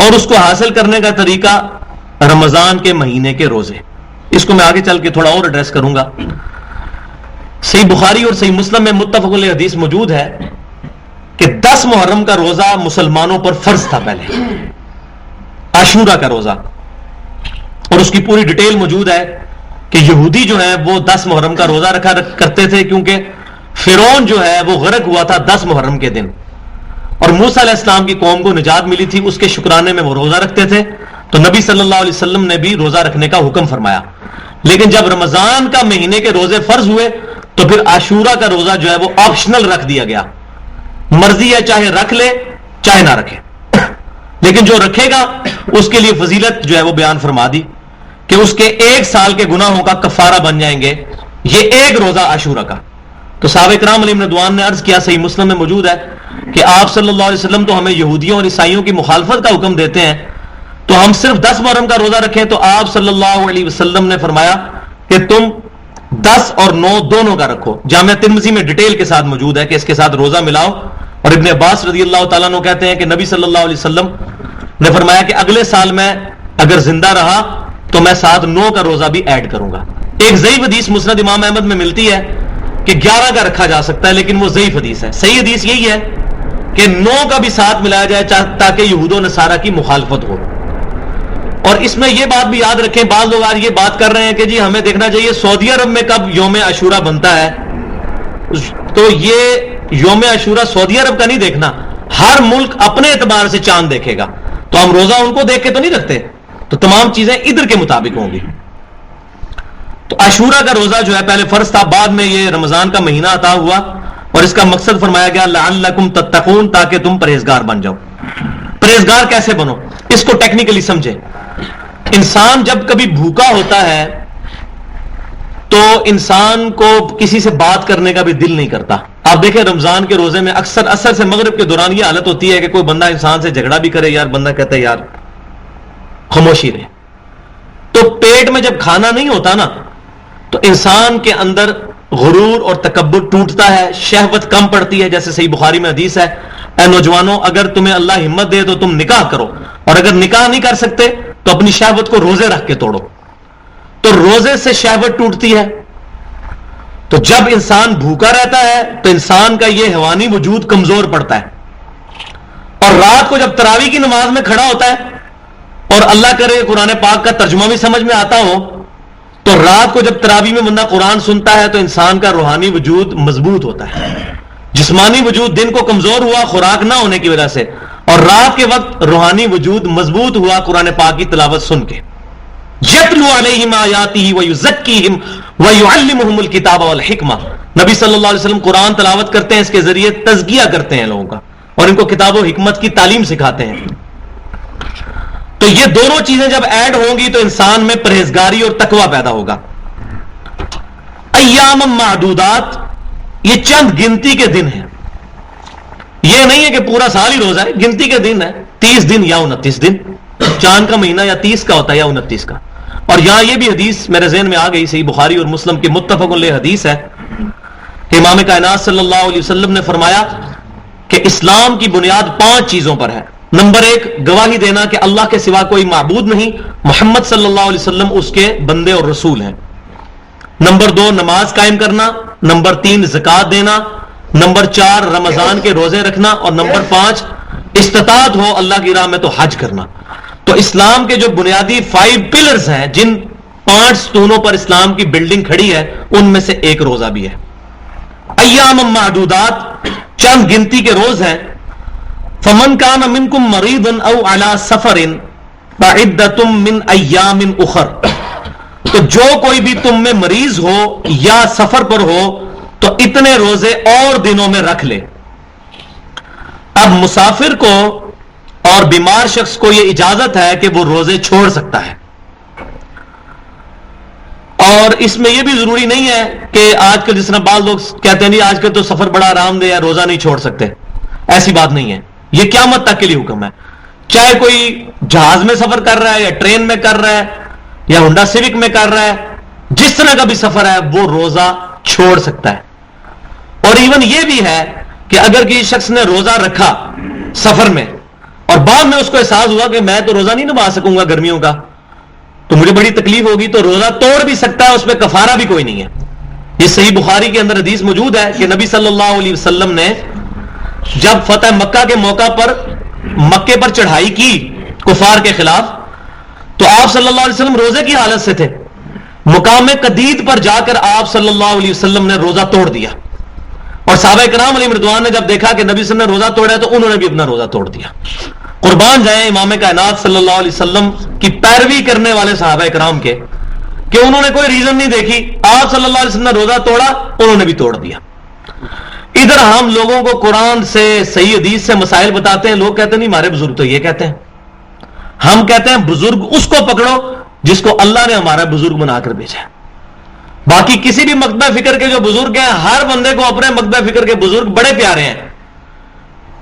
اور اس کو حاصل کرنے کا طریقہ رمضان کے مہینے کے روزے. اس کو میں آگے چل کے تھوڑا اور ایڈریس کروں گا. صحیح بخاری اور صحیح مسلم میں متفق علیہ حدیث موجود ہے کہ 10 محرم کا روزہ مسلمانوں پر فرض تھا پہلے، عاشورہ کا روزہ. اور اس کی پوری ڈیٹیل موجود ہے کہ یہودی جو ہے وہ 10 محرم کا روزہ رکھا کرتے تھے، کیونکہ فرعون جو ہے وہ غرق ہوا تھا 10 محرم کے دن، اور موسیٰ علیہ السلام کی قوم کو نجات ملی تھی، اس کے شکرانے میں وہ روزہ رکھتے تھے. تو نبی صلی اللہ علیہ وسلم نے بھی روزہ رکھنے کا حکم فرمایا. لیکن جب رمضان کا مہینے کے روزے فرض ہوئے تو پھر عاشورہ کا روزہ جو ہے وہ آپشنل رکھ دیا گیا. مرضی ہے چاہے رکھ لے چاہے نہ رکھے، لیکن جو رکھے گا اس کے لیے فضیلت جو ہے وہ بیان فرما دی کہ اس کے 1 سال کے گناہوں کا کفارہ بن جائیں گے یہ ایک روزہ عاشورہ کا. تو صحابہ کرام علیہم رضوان نے عرض کیا، صحیح مسلم میں موجود ہے کہ آپ صلی اللہ علیہ وسلم تو ہمیں یہودیوں اور عیسائیوں کی مخالفت کا حکم دیتے ہیں، تو ہم صرف 10 محرم کا روزہ رکھیں. تو آپ صلی اللہ علیہ وسلم نے فرمایا کہ تم 10 اور 9 دونوں کا رکھو. جامعہ ترمذی میں ڈیٹیل کے ساتھ موجود ہے کہ اس کے ساتھ روزہ ملاؤ. اور ابن عباس رضی اللہ تعالیٰ عنہ کہتے ہیں کہ نبی صلی اللہ علیہ وسلم نے فرمایا کہ اگلے سال میں اگر زندہ رہا تو میں ساتھ 9 کا روزہ بھی ایڈ کروں گا. ایک ضعیف حدیث مسند امام احمد میں ملتی ہے کہ 11 کا رکھا جا سکتا ہے، لیکن وہ ضعیف حدیث ہے. صحیح حدیث یہی ہے کہ 9 کا بھی ساتھ ملایا جائے تاکہ یہود و نصارہ کی مخالفت ہو. اور اس میں یہ بات بھی یاد رکھیں، بعض لوگ آج یہ بات کر رہے ہیں کہ جی ہمیں دیکھنا چاہیے سعودی عرب میں کب یوم عاشورہ بنتا ہے. تو یہ یوم عاشورہ سعودی عرب کا نہیں دیکھنا، ہر ملک اپنے اعتبار سے چاند دیکھے گا. تو ہم روزہ ان کو دیکھ کے تو نہیں رکھتے، تو تمام چیزیں ادھر کے مطابق ہوں گی. تو عاشورہ کا روزہ جو ہے پہلے فرض تھا، بعد میں یہ رمضان کا مہینہ عطا ہوا، اور اس کا مقصد فرمایا گیا لعلکم تتقون، تاکہ تم پرہیزگار بن جاؤ. پرہیزگار کیسے بنو اس کو ٹیکنیکلی سمجھے. انسان جب کبھی بھوکا ہوتا ہے تو انسان کو کسی سے بات کرنے کا بھی دل نہیں کرتا. آپ دیکھیں رمضان کے روزے میں اکثر عصر سے مغرب کے دوران یہ حالت ہوتی ہے کہ کوئی بندہ انسان سے جھگڑا بھی کرے، یار بندہ کہتا ہے یار خاموشی رہے. تو پیٹ میں جب کھانا نہیں ہوتا نا تو انسان کے اندر غرور اور تکبر ٹوٹتا ہے، شہوت کم پڑتی ہے. جیسے صحیح بخاری میں حدیث ہے، اے نوجوانوں اگر تمہیں اللہ ہمت دے تو تم نکاح کرو، اور اگر نکاح نہیں کر سکتے تو اپنی شہوت کو روزے رکھ کے توڑو. تو روزے سے شہوت ٹوٹتی ہے. تو جب انسان بھوکا رہتا ہے تو انسان کا یہ حیوانی وجود کمزور پڑتا ہے. اور رات کو جب تراویح کی نماز میں کھڑا ہوتا ہے، اور اللہ کرے قرآن پاک کا ترجمہ بھی سمجھ میں آتا ہو، تو رات کو جب تراویح میں بندہ قرآن سنتا ہے تو انسان کا روحانی وجود مضبوط ہوتا ہے. جسمانی وجود دن کو کمزور ہوا خوراک نہ ہونے کی وجہ سے، اور رات کے وقت روحانی وجود مضبوط ہوا قرآن پاک کی تلاوت سن کے. یتلو علیہم آیاتہ ویزکیہم ویعلمہم الکتاب والحکمہ. نبی صلی اللہ علیہ وسلم قرآن تلاوت کرتے ہیں، اس کے ذریعے تزکیہ کرتے ہیں لوگوں کا، اور ان کو کتاب و حکمت کی تعلیم سکھاتے ہیں. تو یہ دونوں چیزیں جب ایڈ ہوں گی تو انسان میں پرہیزگاری اور تقوی پیدا ہوگا. ایام معدودات، یہ چند گنتی کے دن ہیں، یہ نہیں ہے کہ پورا سال ہی روزہ ہے، گنتی کے دن ہے، 30 دن یا 29 دن، چاند کا مہینہ یا 30 کا ہوتا ہے یا 29 کا. اور یہاں یہ بھی حدیث میرے ذہن میں آ گئی، صحیح بخاری اور مسلم کی متفق علیہ حدیث ہے کہ امام کائنات صلی اللہ علیہ وسلم نے فرمایا کہ اسلام کی بنیاد 5 چیزوں پر ہے. نمبر 1 گواہی دینا کہ اللہ کے سوا کوئی معبود نہیں، محمد صلی اللہ علیہ وسلم اس کے بندے اور رسول ہیں. نمبر 2 نماز قائم کرنا. نمبر 3 زکوٰۃ دینا. نمبر 4 رمضان کے روزے رکھنا. اور نمبر 5 استطاعت ہو اللہ کی راہ میں تو حج کرنا. تو اسلام کے جو بنیادی 5 پلرز ہیں، جن 5 ستونوں پر اسلام کی بلڈنگ کھڑی ہے، ان میں سے ایک روزہ بھی ہے. ایام معدودات، چند گنتی کے روز ہیں. فمن کان منکم مریضا او علی سفر فعدۃ من ایام اخر، تو جو کوئی بھی تم میں مریض ہو یا سفر پر ہو تو اتنے روزے اور دنوں میں رکھ لے. اب مسافر کو اور بیمار شخص کو یہ اجازت ہے کہ وہ روزے چھوڑ سکتا ہے. اور اس میں یہ بھی ضروری نہیں ہے کہ آج کل جس طرح بعض لوگ کہتے ہیں آج کل تو سفر بڑا آرام دہ ہے، روزہ نہیں چھوڑ سکتے. ایسی بات نہیں ہے، یہ قیامت تک کے لیے حکم ہے. چاہے کوئی جہاز میں سفر کر رہا ہے یا ٹرین میں کر رہا ہے یا ہونڈا سیوک میں کر رہا ہے، جس طرح کا بھی سفر ہے وہ روزہ چھوڑ سکتا ہے. اور ایون یہ بھی ہے کہ اگر کسی شخص نے روزہ رکھا سفر میں اور بعد میں اس کو احساس ہوا کہ میں تو روزہ نہیں نبھا سکوں گا گرمیوں کا، تو مجھے بڑی تکلیف ہوگی، تو روزہ توڑ بھی سکتا ہے، اس میں کفارہ بھی کوئی نہیں ہے. یہ صحیح بخاری کے اندر حدیث موجود ہے کہ نبی صلی اللہ علیہ وسلم نے جب فتح مکہ کے موقع پر مکے پر چڑھائی کی کفار کے خلاف، تو آپ صلی اللہ علیہ وسلم روزے کی حالت سے تھے. مقام قدید پر جا کر آپ صلی اللہ علیہ وسلم نے روزہ توڑ دیا، اور صحابہ کرام علیہ رضوان نے جب دیکھا کہ نبی صلی اللہ علیہ وسلم نے روزہ توڑا ہے تو انہوں نے بھی اپنا روزہ توڑ دیا. قربان جائیں امام کائنات صلی اللہ علیہ وسلم کی پیروی کرنے والے صحابہ کرام کے، کہ انہوں نے کوئی ریزن نہیں دیکھی، آپ صلی اللہ علیہ وسلم نے روزہ توڑا، انہوں نے بھی توڑ دیا. ادھر ہم لوگوں کو قرآن سے صحیح حدیث سے مسائل بتاتے ہیں، لوگ کہتے ہیں نہیں ہمارے بزرگ تو یہ کہتے ہیں. ہم کہتے ہیں بزرگ اس کو پکڑو جس کو اللہ نے ہمارا بزرگ بنا کر بھیجا ہے. باقی کسی بھی مکتبہ فکر کے جو بزرگ ہیں، ہر بندے کو اپنے مکتبہ فکر کے بزرگ بڑے پیارے ہیں.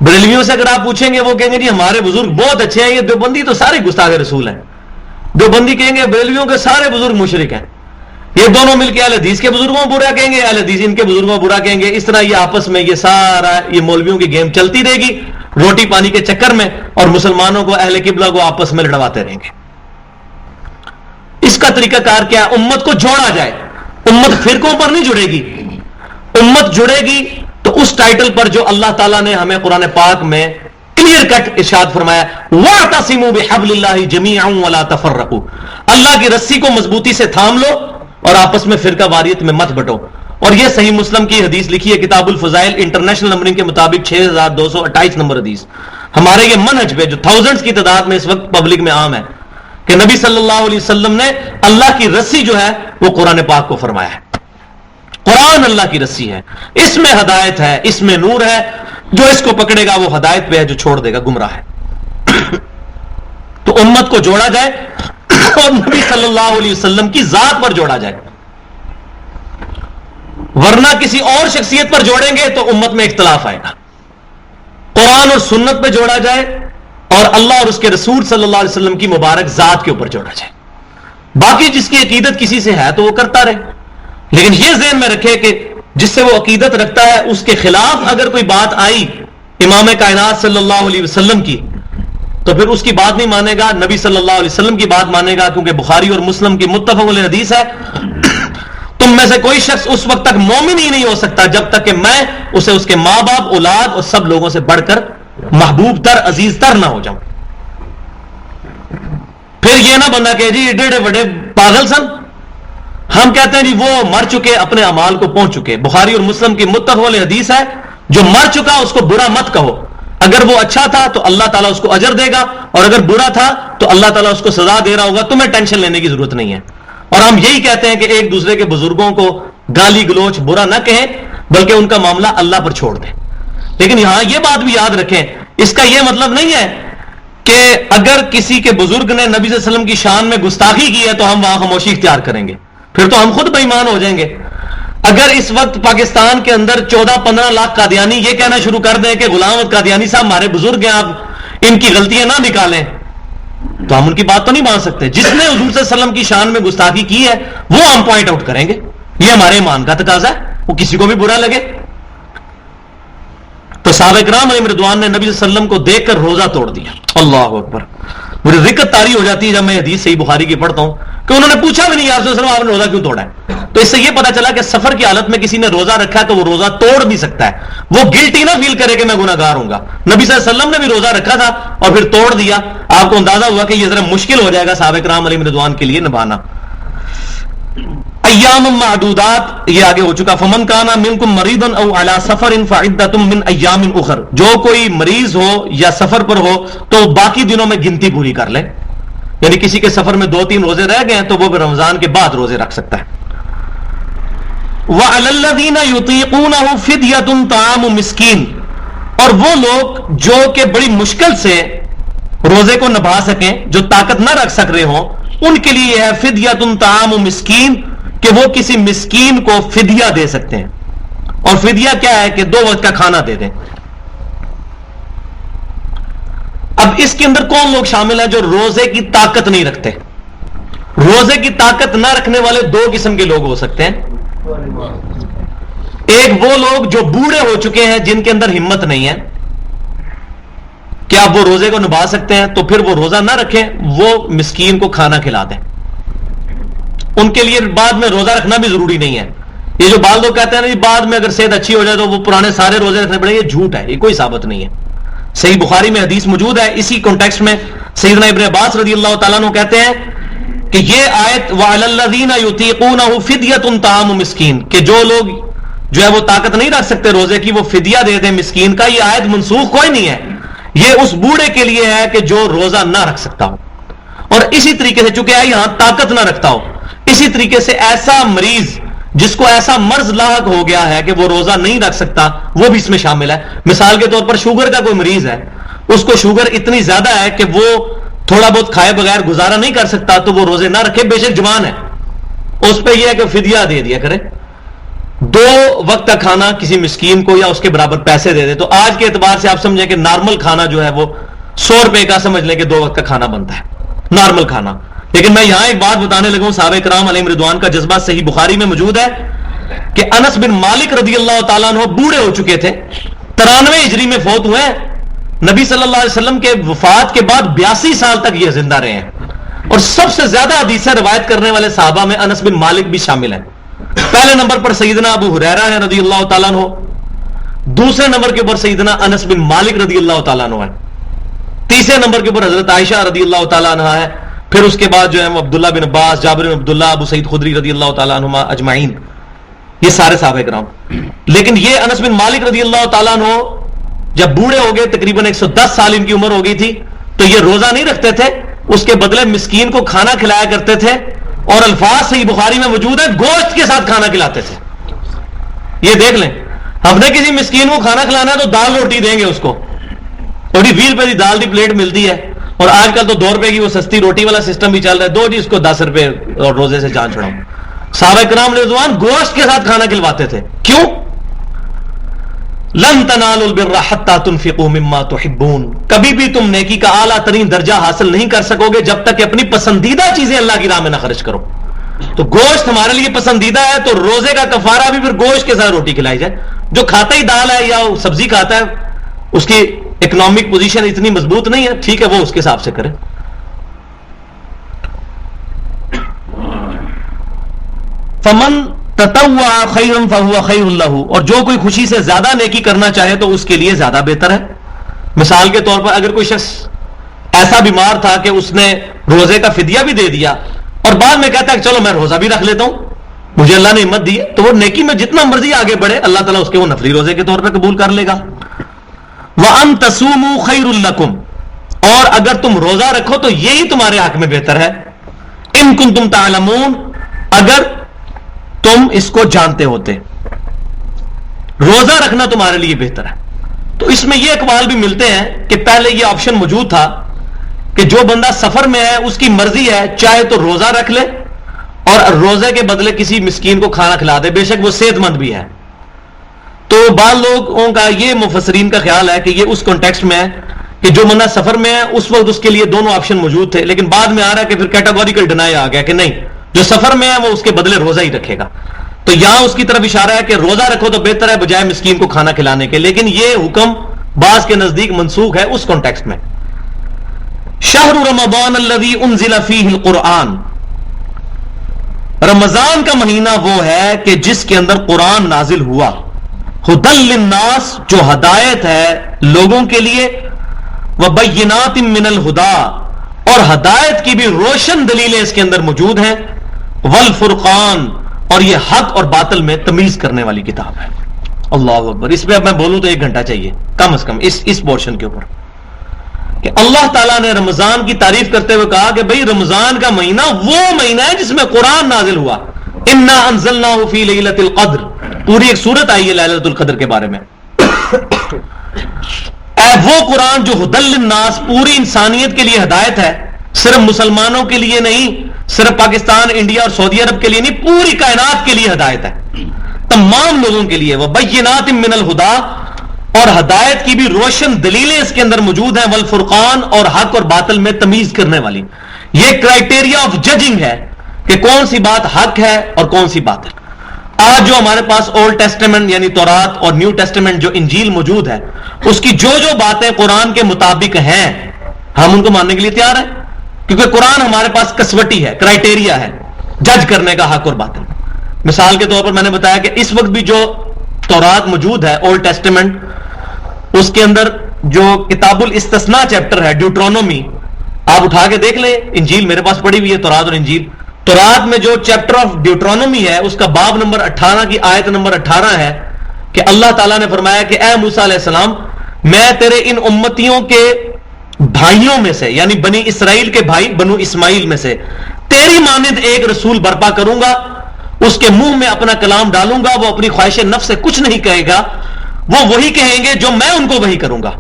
بریلویوں سے اگر آپ پوچھیں گے وہ کہیں گے جی ہمارے بزرگ بہت اچھے ہیں. یہ دیوبندی تو سارے گستاخ رسول ہیں. دیوبندی کہیں گے بریلویوں کے سارے بزرگ مشرک ہیں. یہ دونوں مل کے اہل حدیث کے بزرگوں کو برا کہیں گے، اہل حدیث ان کے بزرگوں کو برا کہیں گے. اس طرح یہ آپس میں یہ سارا یہ مولویوں کی گیم چلتی رہے گی روٹی پانی کے چکر میں، اور مسلمانوں کو اہل قبلہ کو آپس میں لڑواتے رہیں گے. اس کا طریقہ کار کیا ہے؟ امت کو جوڑا جائے. امت فرقوں پر نہیں جڑے گی، امت جڑے گی تو اس ٹائٹل پر جو اللہ تعالیٰ نے ہمیں قرآن پاک میں کلیئر کٹ ارشاد فرمایا، وَاعْتَصِمُوا بِحَبْلِ اللَّهِ جَمِيعًا وَلَا تَفَرَّقُوا، اللہ کی رسی کو مضبوطی سے تھام لو اور آپس میں فرقہ واریت میں مت بٹو. اور یہ صحیح مسلم کی حدیث لکھی ہے کتاب الفضائل انٹرنیشنل نمبرنگ کے مطابق 6228 نمبر حدیث. ہمارے یہ منہج پہ جو تھاؤزنڈز کی تعداد میں اس وقت پبلک میں عام ہے کہ نبی صلی اللہ علیہ وسلم نے اللہ کی رسی جو ہے وہ قرآن پاک کو فرمایا ہے. قرآن اللہ کی رسی ہے، اس میں ہدایت ہے، اس میں نور ہے. جو اس کو پکڑے گا وہ ہدایت پہ ہے، جو چھوڑ دے گا گمراہ ہے. تو امت کو جوڑا جائے اور نبی صلی اللہ علیہ وسلم کی ذات پر جوڑا جائے، ورنہ کسی اور شخصیت پر جوڑیں گے تو امت میں اختلاف آئے گا. قرآن اور سنت پہ جوڑا جائے اور اللہ اور اس کے رسول صلی اللہ علیہ وسلم کی مبارک ذات کے اوپر جوڑا جائے. باقی جس کی عقیدت کسی سے ہے تو وہ کرتا رہے، لیکن یہ ذہن میں رکھے کہ جس سے وہ عقیدت رکھتا ہے اس کے خلاف اگر کوئی بات آئی امام کائنات صلی اللہ علیہ وسلم کی تو پھر اس کی بات نہیں مانے گا، نبی صلی اللہ علیہ وسلم کی بات مانے گا، کیونکہ بخاری اور مسلم کی متفق علیہ حدیث ہے تم میں سے کوئی شخص اس وقت تک مومن ہی نہیں ہو سکتا جب تک کہ میں اسے اس کے ماں باپ، اولاد اور سب لوگوں سے بڑھ کر محبوب تر، عزیز تر نہ ہو جاؤں. پھر یہ نہ بندہ کہ جی ایڈے بڑے پاگل سن. ہم کہتے ہیں جی وہ مر چکے، اپنے اعمال کو پہنچ چکے. بخاری اور مسلم کی متفق علیہ حدیث ہے جو مر چکا اس کو برا مت کہو. اگر وہ اچھا تھا تو اللہ تعالیٰ اس کو اجر دے گا، اور اگر برا تھا تو اللہ تعالیٰ اس کو سزا دے رہا ہوگا. تمہیں ٹینشن لینے کی ضرورت نہیں ہے. اور ہم یہی کہتے ہیں کہ ایک دوسرے کے بزرگوں کو گالی گلوچ برا نہ کہیں، بلکہ ان کا معاملہ اللہ پر چھوڑ دیں. لیکن یہاں یہ بات بھی یاد رکھیں، اس کا یہ مطلب نہیں ہے کہ اگر کسی کے بزرگ نے نبی صلی اللہ علیہ وسلم کی شان میں گستاخی کی ہے تو ہم وہاں خاموشی اختیار کریں گے، پھر تو ہم خود بے ایمان ہو جائیں گے. اگر اس وقت پاکستان کے اندر 14-15 لاکھ قادیانی یہ کہنا شروع کر دیں کہ غلام احمد قادیانی صاحب ہمارے بزرگ ہیں، آپ ان کی غلطیاں نہ نکالیں، تو ہم ان کی بات تو نہیں مان سکتے. جس نے حضور صلی اللہ علیہ وسلم کی شان میں گستاخی کی ہے وہ ہم پوائنٹ آؤٹ کریں گے، یہ ہمارے ایمان کا تقاضا ہے، وہ کسی کو بھی برا لگے. تو صحابہ کرام علیہ رضوان نے نبی صلی اللہ علیہ وسلم کو دیکھ کر روزہ توڑ دیا. اللہ اکبر. مجھے رکت طاری ہو جاتی ہے جب میں حدیث صحیح بخاری کی پڑھتا ہوں کہ انہوں نے پوچھا بھی نہیں یا رسول اللہ آپ نے روزہ کیوں توڑا ہے. تو اس سے یہ پتا چلا کہ سفر کی حالت میں کسی نے روزہ رکھا ہے تو وہ روزہ توڑ بھی سکتا ہے، وہ گلٹی نہ فیل کرے کہ میں گناہ گار ہوں گا. نبی صلی اللہ علیہ وسلم نے بھی روزہ رکھا تھا اور پھر توڑ دیا. آپ کو اندازہ ہوا کہ یہ ذرا مشکل ہو جائے گا صحابہ کرام علیہ رضوان کے لیے نبھانا. ایام معدودات یہ آگے ہو چکا. فمن کان منکم مریضا او علی سفر فعدۃ من ایام اخر. جو کوئی مریض ہو یا سفر پر ہو تو باقی دنوں میں گنتی پوری کر لے، یعنی کسی کے سفر میں 2-3 روزے رہ گئے ہیں تو وہ رمضان کے بعد روزے رکھ سکتا ہے. وعلی الذین یطیقونہ فدیۃ طعام مسکین. اور وہ لوگ جو کہ بڑی مشکل سے روزے کو نبھا سکیں، جو طاقت نہ رکھ سک رہے ہوں، ان کے لیے ہے فدیۃ طعام مسکین کہ وہ کسی مسکین کو فدیہ دے سکتے ہیں. اور فدیہ کیا ہے کہ 2 وقت کا کھانا دے دیں. اب اس کے اندر کون لوگ شامل ہیں جو روزے کی طاقت نہیں رکھتے؟ روزے کی طاقت نہ رکھنے والے 2 قسم کے لوگ ہو سکتے ہیں. ایک وہ لوگ جو بوڑھے ہو چکے ہیں جن کے اندر ہمت نہیں ہے کہ آپ وہ روزے کو نبھا سکتے ہیں، تو پھر وہ روزہ نہ رکھیں، وہ مسکین کو کھانا کھلا دیں. ان کے لیے بعد میں روزہ رکھنا بھی ضروری نہیں ہے. یہ جو بعض لوگ کہتے ہیں نا بعد میں اگر صحت اچھی ہو جائے تو وہ پرانے سارے روزے رکھنے پڑیں، یہ جھوٹ ہے، یہ کوئی ثابت نہیں ہے. صحیح بخاری میں حدیث موجود ہے. اسی کانٹیکسٹ میں سیدنا ابن عباس رضی اللہ تعالیٰ عنہ کہتے ہیں کہ یہ آیت وَعَلَى الَّذِينَ يُطِيقُونَهُ فِدْيَةٌ طَعَامُ مِسْكِينٍ کہ جو لوگ جو ہے وہ طاقت نہیں رکھ سکتے روزے کی، وہ فدیہ دے دیں مسکین کا. یہ آیت منسوخ کوئی نہیں ہے، یہ اس بوڑھے کے لیے ہے کہ جو روزہ نہ رکھ سکتا ہو. اور اسی طریقے سے چونکہ یہاں طاقت نہ رکھتا ہو، اسی طریقے سے ایسا مریض جس کو ایسا مرض لاحق ہو گیا ہے کہ وہ روزہ نہیں رکھ سکتا، وہ بھی اس میں شامل ہے. مثال کے طور پر شوگر کا کوئی مریض ہے، اس کو شوگر اتنی زیادہ ہے کہ وہ تھوڑا بہت کھائے بغیر گزارا نہیں کر سکتا، تو وہ روزے نہ رکھے، بے شک جوان ہے. اس پہ یہ ہے کہ فدیہ دے دیا کرے، 2 وقت کا کھانا کسی مسکین کو یا اس کے برابر پیسے دے دے. تو آج کے اعتبار سے آپ سمجھیں کہ نارمل کھانا جو ہے وہ 100 روپے کا سمجھ لیں کہ 2 وقت کا کھانا بنتا ہے، نارمل کھانا. لیکن میں یہاں ایک بات بتانے لگا ہوں، صحابہ کرام علیہ رضوان کا جذبہ صحیح بخاری میں موجود ہے کہ انس بن مالک رضی اللہ تعالیٰ عنہ بوڑھے ہو چکے تھے، 93 ہجری میں فوت ہوئے. نبی صلی اللہ علیہ وسلم کے وفات کے بعد 82 سال تک یہ زندہ رہے ہیں، اور سب سے زیادہ حدیثیں روایت کرنے والے صحابہ میں انس بن مالک بھی شامل ہیں. پہلے نمبر پر سیدنا ابو ہریرہ ہے رضی اللہ تعالیٰ عنہ، دوسرے نمبر کے اوپر سیدنا انس بن مالک رضی اللہ تعالیٰ عنہ ہے، تیسرے نمبر کے اوپر حضرت عائشہ رضی اللہ تعالیٰ عنہ ہے، پھر اس کے بعد جو ہے عبداللہ بن عباس، جابر بن عبداللہ، ابو سعید خدری رضی اللہ تعالیٰ عنہ اجمعین، یہ سارے صحابہ کرام. لیکن یہ انس بن مالک رضی اللہ تعالیٰ عنہ جب بوڑھے ہو گئے، تقریباً 110 سال ان کی عمر ہو گئی تھی، تو یہ روزہ نہیں رکھتے تھے، اس کے بدلے مسکین کو کھانا کھلایا کرتے تھے. اور الفاظ صحیح بخاری میں موجود ہے گوشت کے ساتھ کھانا کھلاتے تھے. یہ دیکھ لیں، ہم نے کسی مسکین کو کھانا کھلانا ہے تو دال روٹی دیں گے اس کو، تھوڑی 20 روپے کی دال کی پلیٹ ملتی ہے، اور آج کل تو 2 روپے کی وہ سستی روٹی والا سسٹم بھی چل رہا ہے، 2 جی اس کو 10 روپے اور روزے سے جان چھڑاؤ. صحابہ کرام رضوان گوشت کے ساتھ کھانا کھلواتے تھے. کیوں؟ لن تنالوا البر حتى تنفقوا مما تحبون. کبھی بھی تم نیکی کا اعلیٰ ترین درجہ حاصل نہیں کر سکو گے جب تک کہ اپنی پسندیدہ چیزیں اللہ کی راہ میں نہ خرچ کرو. تو گوشت ہمارے لیے پسندیدہ ہے، تو روزے کا کفارہ بھی پھر گوشت کے ساتھ روٹی کھلائی جائے. جو کھاتا ہی دال ہے یا سبزی کھاتا ہے، اس کی اکنامک پوزیشن اتنی مضبوط نہیں ہے، ٹھیک ہے، وہ اس کے حساب سے کرے. فمن تطوع خیرا فهو خیر له. اور جو کوئی خوشی سے زیادہ نیکی کرنا چاہے تو اس کے لیے زیادہ بہتر ہے. مثال کے طور پر اگر کوئی شخص ایسا بیمار تھا کہ اس نے روزے کا فدیہ بھی دے دیا اور بعد میں کہتا ہے کہ چلو میں روزہ بھی رکھ لیتا ہوں، مجھے اللہ نے ہمت دی ہے، تو وہ نیکی میں جتنا مرضی آگے بڑھے، اللہ تعالیٰ اس کے وہ نفلی روزے کے طور پر قبول کر لے گا. وَأَن تَصُومُوا خَيْرٌ لَكُمْ. اور اگر تم روزہ رکھو تو یہی تمہارے حق میں بہتر ہے. إِن كُنتُمْ تَعْلَمُونَ. اگر تم اس کو جانتے ہوتے، روزہ رکھنا تمہارے لیے بہتر ہے. تو اس میں یہ اقوال بھی ملتے ہیں کہ پہلے یہ آپشن موجود تھا کہ جو بندہ سفر میں ہے اس کی مرضی ہے، چاہے تو روزہ رکھ لے اور روزے کے بدلے کسی مسکین کو کھانا کھلا دے، بے شک وہ صحت مند بھی ہے، تو بعض لوگوں کا یہ مفسرین کا خیال ہے کہ یہ اس کانٹیکسٹ میں ہے کہ جو بندہ سفر میں ہے اس وقت اس کے لیے دونوں آپشن موجود تھے، لیکن بعد میں آ رہا ہے کہ پھر کیٹاگوریکل ڈینائی آ گیا کہ نہیں، جو سفر میں ہے وہ اس کے بدلے روزہ ہی رکھے گا. تو یہاں اس کی طرف اشارہ ہے کہ روزہ رکھو تو بہتر ہے بجائے مسکین کو کھانا کھلانے کے، لیکن یہ حکم بعض کے نزدیک منسوخ ہے اس کانٹیکسٹ میں. شہر رمضان الذی انزل فیہ القرآن، رمضان کا مہینہ وہ ہے کہ جس کے اندر قرآن نازل ہوا. ہدی للناس، جو ہدایت ہے لوگوں کے لیے، وبینات من الہدی، اور ہدایت کی بھی روشن دلیلیں اس کے اندر موجود ہیں، والفرقان، اور یہ حق اور باطل میں تمیز کرنے والی کتاب ہے. اللہ اکبر. اس پہ اب میں بولوں تو 1 گھنٹہ چاہیے کم از کم اس پورشن کے اوپر، کہ اللہ تعالیٰ نے رمضان کی تعریف کرتے ہوئے کہا کہ بھئی رمضان کا مہینہ وہ مہینہ ہے جس میں قرآن نازل ہوا. انا انزلناہ فی لیلۃ القدر، پوری ایک سورت آئی ہے لیلۃ القدر کے بارے میں. اے وہ قرآن جو ہدی للناس، پوری انسانیت کے لیے ہدایت ہے، صرف مسلمانوں کے لیے نہیں، صرف پاکستان، انڈیا اور سعودی عرب کے لیے نہیں، پوری کائنات کے لیے ہدایت ہے، تمام لوگوں کے لیے. وبینات من الہدی، اور ہدایت کی بھی روشن دلیلیں اس کے اندر موجود ہیں، والفرقان، اور حق اور باطل میں تمیز کرنے والی. یہ کرائٹیریا آف ججنگ ہے کہ کون سی بات حق ہے اور کون سی باطل. آج جو ہمارے پاس اولڈ ٹیسٹمنٹ یعنی تورات اور نیو ٹیسٹمنٹ جو انجیل موجود ہے، اس کی جو باتیں قرآن کے مطابق ہیں ہم ان کو ماننے کے لیے تیار ہیں، کیونکہ قرآن ہمارے پاس کسوٹی ہے، کرائٹیریا ہے جج کرنے کا حق اور باطل. مثال کے طور پر میں نے بتایا کہ اس وقت بھی جو تورات موجود ہے اولڈ ٹیسٹمنٹ، اس کے اندر جو کتاب الاستثناء چیپٹر ہے ڈیوٹرونومی، آپ اٹھا کے دیکھ لیں، انجیل میرے پاس پڑھی ہوئی ہے، تورات اور انجیل. تورات میں جو چیپٹر آف ڈیوٹرونومی ہے اس کا باب نمبر 18 کی آیت نمبر 18 ہے کہ اللہ تعالیٰ نے فرمایا کہ اے موسیٰ علیہ السلام، میں تیرے ان امتیوں کے بھائیوں میں سے، یعنی بنی اسرائیل کے بھائی بنو اسماعیل میں سے، تیری مانند ایک رسول برپا کروں گا، اس کے منہ میں اپنا کلام ڈالوں گا، وہ اپنی خواہش نفس سے کچھ نہیں کہے گا، وہ وہی کہیں گے جو میں ان کو وہی کروں گا.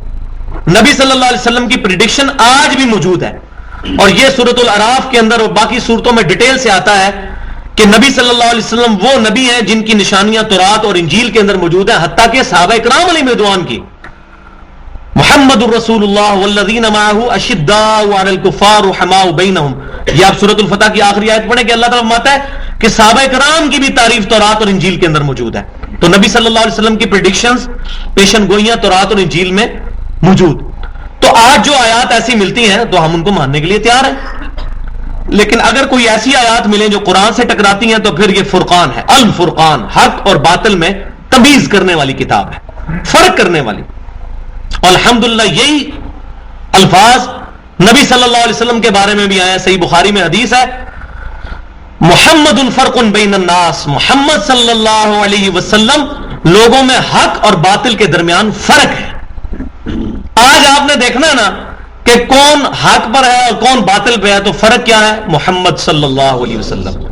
نبی صلی اللہ علیہ وسلم کی پریڈکشن آج بھی موجود ہے، اور یہ سورۃ الاعراف کے اندر اور باقی صورتوں میں ڈیٹیل سے آتا ہے کہ نبی صلی اللہ علیہ وسلم وہ نبی ہیں جن کی نشانیاں تورات اور انجیل کے اندر موجود ہیں، حتیٰ کہ صحابہ کرام علیہم رضوان کی. محمد الرسول اللہ والذین معہ اشداء علی الکفار رحماء بینہم، یہ آپ سورۃ الفتح کی آخری آیت پڑھیں کہ اللہ تعالیٰ فرماتا ہے کہ صحابہ کرام کی بھی تعریف تورات اور انجیل کے اندر موجود ہے. تو نبی صلی اللہ علیہ وسلم کی پریڈکشنز، پیشن گوئیاں تورات اور انجیل میں موجود. تو آج جو آیات ایسی ملتی ہیں تو ہم ان کو ماننے کے لیے تیار ہیں، لیکن اگر کوئی ایسی آیات ملیں جو قرآن سے ٹکراتی ہیں تو پھر یہ فرقان ہے، الفرقان، حق اور باطل میں تمیز کرنے والی کتاب ہے، فرق کرنے والی. الحمدللہ یہی الفاظ نبی صلی اللہ علیہ وسلم کے بارے میں بھی آیا. صحیح بخاری میں حدیث ہے، محمد فرق بین الناس، محمد صلی اللہ علیہ وسلم لوگوں میں حق اور باطل کے درمیان فرق ہے. آج آپ نے دیکھنا ہے نا کہ کون حق پر ہے اور کون باطل پہ ہے، تو فرق کیا ہے؟ محمد صلی اللہ علیہ وسلم.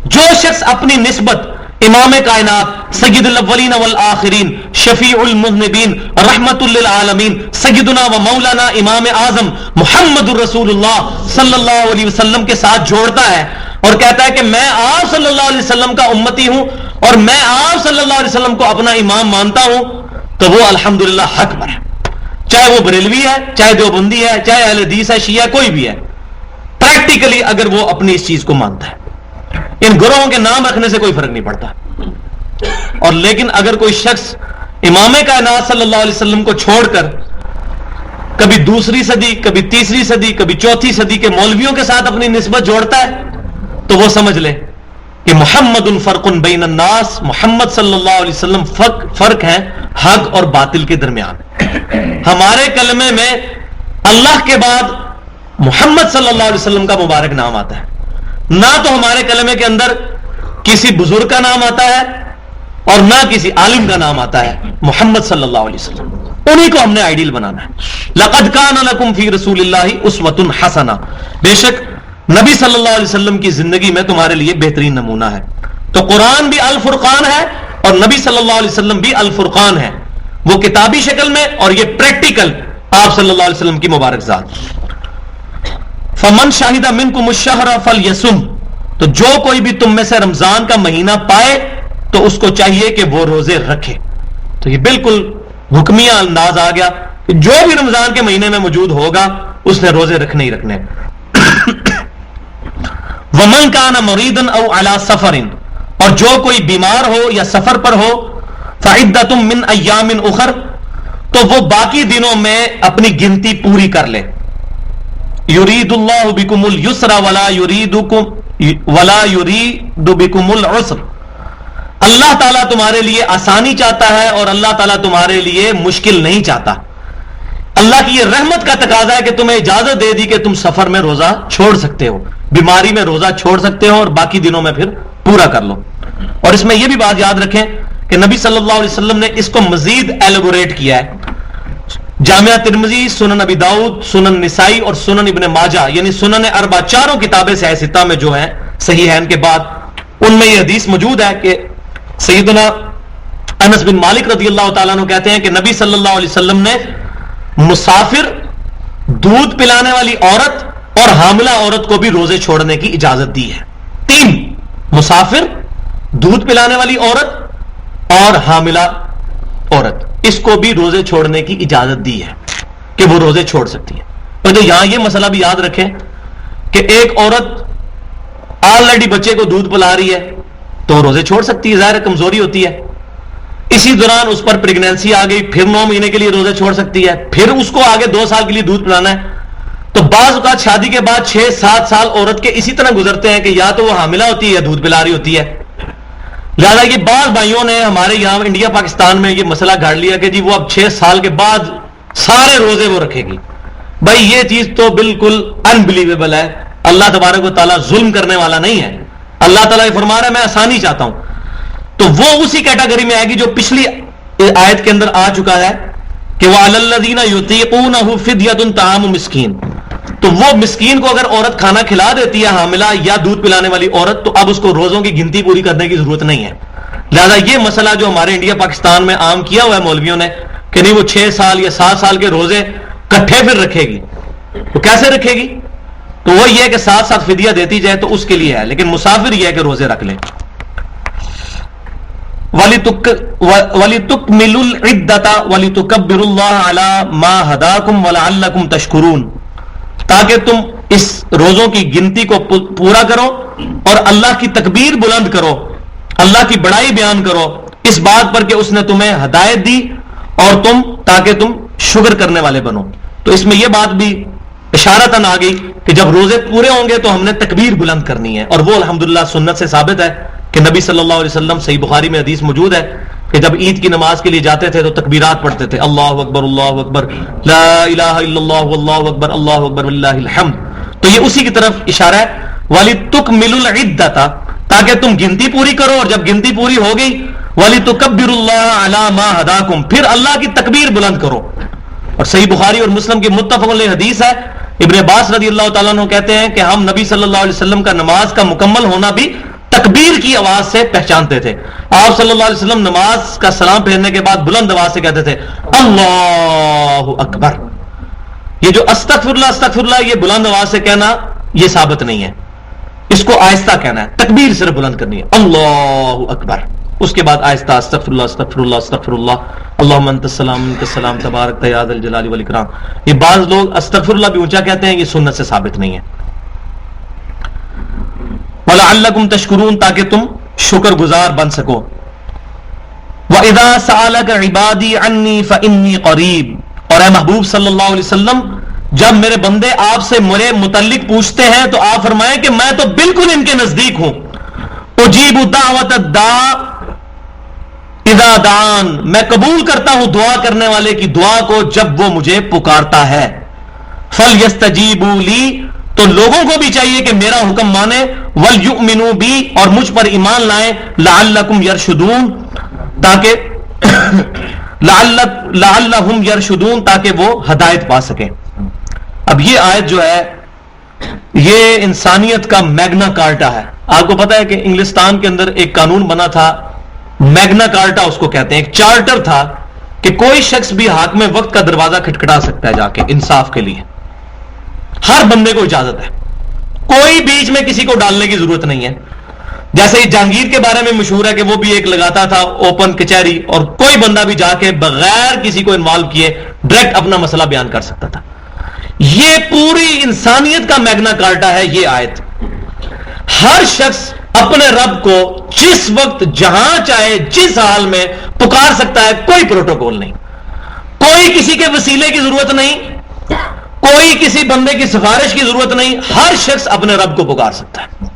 جو شخص اپنی نسبت امام کائنات، سید الاولین والآخرین، شفیع المذنبین، رحمت للعالمین، سیدنا و مولانا امام اعظم محمد الرسول اللہ صلی اللہ علیہ وسلم کے ساتھ جوڑتا ہے اور کہتا ہے کہ میں آپ صلی اللہ علیہ وسلم کا امتی ہوں اور میں آپ صلی اللہ علیہ وسلم کو اپنا امام مانتا ہوں، تو وہ الحمدللہ حق پر ہے، چاہے وہ بریلوی ہے، چاہے دیوبندی ہے، چاہے اہل حدیث ہے، شیعہ کوئی بھی ہے. پریکٹیکلی اگر وہ اپنی اس چیز کو مانتا ہے، ان گروہوں کے نام رکھنے سے کوئی فرق نہیں پڑتا. اور لیکن اگر کوئی شخص امام کائنات صلی اللہ علیہ وسلم کو چھوڑ کر کبھی دوسری صدی، کبھی تیسری صدی، کبھی چوتھی صدی کے مولویوں کے ساتھ اپنی نسبت جوڑتا ہے تو وہ سمجھ لے کہ محمد فرق بین الناس، محمد صلی اللہ علیہ وسلم فرق ہے حق اور باطل کے درمیان. ہمارے کلمے میں اللہ کے بعد محمد صلی اللہ علیہ وسلم کا مبارک نام آتا ہے، نہ تو ہمارے کلمے کے اندر کسی بزرگ کا نام آتا ہے اور نہ کسی عالم کا نام آتا ہے. محمد صلی اللہ علیہ وسلم، انہی کو ہم نے آئیڈیل بنانا ہے. لقد کان لکم فی رسول اللہ اسوۃ حسنہ، بے شک نبی صلی اللہ علیہ وسلم کی زندگی میں تمہارے لیے بہترین نمونہ ہے. تو قرآن بھی الفرقان ہے اور نبی صلی اللہ علیہ وسلم بھی الفرقان ہے، وہ کتابی شکل میں اور یہ پریکٹیکل آپ صلی اللہ علیہ وسلم کی مبارک ذات. فمن شاہد منکم الشہر فلیصم، تو جو کوئی بھی تم میں سے رمضان کا مہینہ پائے تو اس کو چاہیے کہ وہ روزے رکھے. تو یہ بالکل حکمیہ انداز آ گیا کہ جو بھی رمضان کے مہینے میں موجود ہوگا اس نے روزے رکھنے ہی رکھنے. ومن کان مریضا او علی سفر، اور جو کوئی بیمار ہو یا سفر پر ہو، فعدۃ من ایام اخر، تو وہ باقی دنوں میں اپنی گنتی پوری کر لے. یرید اللہ بکم اليسر ولا یرید بکم العسر، اللہ تعالیٰ تمہارے لیے آسانی چاہتا ہے اور اللہ تعالیٰ تمہارے لیے مشکل نہیں چاہتا. اللہ کی یہ رحمت کا تقاضا ہے کہ تمہیں اجازت دے دی کہ تم سفر میں روزہ چھوڑ سکتے ہو، بیماری میں روزہ چھوڑ سکتے ہو اور باقی دنوں میں پھر پورا کر لو. اور اس میں یہ بھی بات یاد رکھیں کہ نبی صلی اللہ علیہ وسلم نے اس کو مزید ایلیبوریٹ کیا ہے. جامعہ ترمذی، سنن ابی داؤد، سنن نسائی اور سنن ابن ماجہ، یعنی سنن اربع، چاروں کتابیں سیاستہ میں جو ہیں صحیحین کے بعد، ان میں یہ حدیث موجود ہے کہ سیدنا انس بن مالک رضی اللہ تعالیٰ عنہ کہتے ہیں کہ نبی صلی اللہ علیہ وسلم نے مسافر، دودھ پلانے والی عورت اور حاملہ عورت کو بھی روزے چھوڑنے کی اجازت دی ہے. 3، مسافر، دودھ پلانے والی عورت اور حاملہ عورت، اس کو بھی روزے چھوڑنے کی اجازت دی ہے کہ وہ روزے چھوڑ سکتی ہے. اور جو یہاں یہ مسئلہ بھی یاد رکھیں کہ ایک عورت آلریڈی بچے کو دودھ پلا رہی ہے تو روزے چھوڑ سکتی ہے، ظاہر کمزوری ہوتی ہے. اسی دوران اس پر پریگنینسی آ گئی، پھر 9 مہینے کے لیے روزے چھوڑ سکتی ہے، پھر اس کو آگے 2 سال کے لیے دودھ پلانا ہے. تو بعض اوقات شادی کے بعد 6-7 سال عورت کے اسی طرح گزرتے ہیں کہ یا تو وہ حاملہ ہوتی ہے یا دودھ پلا رہی ہوتی ہے. لہٰذا یہ بعض بھائیوں نے ہمارے یہاں انڈیا پاکستان میں یہ مسئلہ گھڑ لیا کہ جی وہ اب 6 سال کے بعد سارے روزے وہ رکھے گی. بھائی یہ چیز تو بالکل انبلیویبل ہے. اللہ تبارک و تعالیٰ ظلم کرنے والا نہیں ہے. اللہ تعالیٰ یہ فرما رہا ہے میں آسانی چاہتا ہوں. تو وہ اسی کیٹیگری میں آئے گی جو پچھلی آیت کے اندر آ چکا ہے کہ وَعَلَى الَّذِينَ يُطِيقُونَهُ فِدْيَةٌ طَعَامُ مِسْكِينٍ. تو وہ مسکین کو اگر عورت کھانا کھلا دیتی ہے، حاملہ یا دودھ پلانے والی عورت، تو اب اس کو روزوں کی گنتی پوری کرنے کی ضرورت نہیں ہے. لہذا یہ مسئلہ جو ہمارے انڈیا پاکستان میں عام کیا ہوا ہے مولویوں نے کہ نہیں وہ 6 سال یا 7 سال کے روزے کٹھے پھر رکھے گی، تو کیسے رکھے گی؟ تو وہ یہ کہ ساتھ ساتھ فدیہ دیتی جائے تو اس کے لیے ہے، لیکن مسافر یہ ہے کہ روزے رکھ لیں. وَلِتُكْمِلُوا الْعِدَّةَ وَلِتُكَبِّرُوا اللَّهَ عَلَى مَا هَدَاكُمْ وَلَعَلَّكُمْ تَشْكُرُونَ، تاکہ تم اس روزوں کی گنتی کو پورا کرو اور اللہ کی تکبیر بلند کرو، اللہ کی بڑائی بیان کرو اس بات پر کہ اس نے تمہیں ہدایت دی اور تاکہ تم شکر کرنے والے بنو. تو اس میں یہ بات بھی اشارتاً آ گئی کہ جب روزے پورے ہوں گے تو ہم نے تکبیر بلند کرنی ہے، اور وہ الحمدللہ سنت سے ثابت ہے کہ نبی صلی اللہ علیہ وسلم، صحیح بخاری میں حدیث موجود ہے کہ جب عید کی نماز کے لیے جاتے تھے تو تکبیرات پڑھتے تھے، اللہ اکبر اللہ اکبر لا الہ الا اللہ واللہ اکبر اللہ اکبر واللہ الحمد. تو یہ اسی کی طرف اشارہ ہے وَلِتُكْمِلُوا الْعِدَّةَ، تاکہ تم گنتی پوری کرو، اور جب گنتی پوری ہو گئی وَلِتُكَبِّرُوا اللَّهَ عَلَى مَا هَدَاكُمْ، پھر اللہ کی تکبیر بلند کرو. اور صحیح بخاری اور مسلم کی متفق علیہ حدیث ہے، ابن عباس رضی اللہ تعالیٰ عنہ کہتے ہیں کہ ہم نبی صلی اللہ علیہ وسلم کا نماز کا مکمل ہونا بھی تکبیر کی آواز سے پہچانتے تھے. آپ صلی اللہ علیہ وسلم نماز کا سلام پھیرنے کے بعد بلند آواز سے کہتے تھے اللہ اکبر. یہ جو استغفر اللہ یہ بلند آواز سے کہنا یہ ثابت نہیں ہے، اس کو آہستہ کہنا ہے، تکبیر صرف بلند کرنی ہے اللہ اکبر، اس کے بعد آہستہ استغفر اللہ اللہم انت السلام منک السلام تبارک یا ذا الجلال والاکرام. یہ بعض لوگ استغفر اللہ بھی اونچا کہتے ہیں، یہ سنت سے ثابت نہیں ہے. وَلَعَلَّكُمْ تَشْكُرُونَ، تاکہ تم شکر گزار بن سکو. وَإِذَا سَأَلَكَ عِبَادِي عَنِّي فَإِنِّي قَرِيبٌ، اور اے محبوب صلی اللہ علیہ وسلم جب میرے بندے آپ سے میرے متعلق پوچھتے ہیں تو آپ فرمائیں کہ میں تو بالکل ان کے نزدیک ہوں. اجیب دعوت الداع اذا دعان، میں قبول کرتا ہوں دعا کرنے والے کی دعا کو جب وہ مجھے پکارتا ہے. فَلْيَسْتَجِيبُوا لِي، تو لوگوں کو بھی چاہیے کہ میرا حکم مانے، وَلْيُؤْمِنُوا بِي، اور مجھ پر ایمان لائیں، لَعَلَّكُمْ يَرْشُدُونَ، تاکہ لَعَلَّهُمْ يَرْشُدُونَ، تاکہ وہ ہدایت پا سکیں. اب یہ آیت جو ہے یہ انسانیت کا میگنا کارٹا ہے. آپ کو پتا ہے کہ انگلستان کے اندر ایک قانون بنا تھا، میگنا کارٹا اس کو کہتے ہیں، ایک چارٹر تھا کہ کوئی شخص بھی حاکم وقت کا دروازہ کھٹکھٹا سکتا ہے جا کے انصاف کے لیے، ہر بندے کو اجازت ہے. کوئی بیچ میں کسی کو ڈالنے کی ضرورت نہیں ہے. جیسے جہانگیر کے بارے میں مشہور ہے کہ وہ بھی ایک لگاتا تھا اوپن کچہری، اور کوئی بندہ بھی جا کے بغیر کسی کو انوالو کیے ڈائریکٹ اپنا مسئلہ بیان کر سکتا تھا. یہ پوری انسانیت کا میگنا کارٹا ہے یہ آیت. ہر شخص اپنے رب کو جس وقت جہاں چاہے جس حال میں پکار سکتا ہے. کوئی پروٹوکول نہیں، کوئی کسی کے وسیلے کی ضرورت نہیں، کوئی کسی بندے کی سفارش کی ضرورت نہیں. ہر شخص اپنے رب کو پکار سکتا ہے.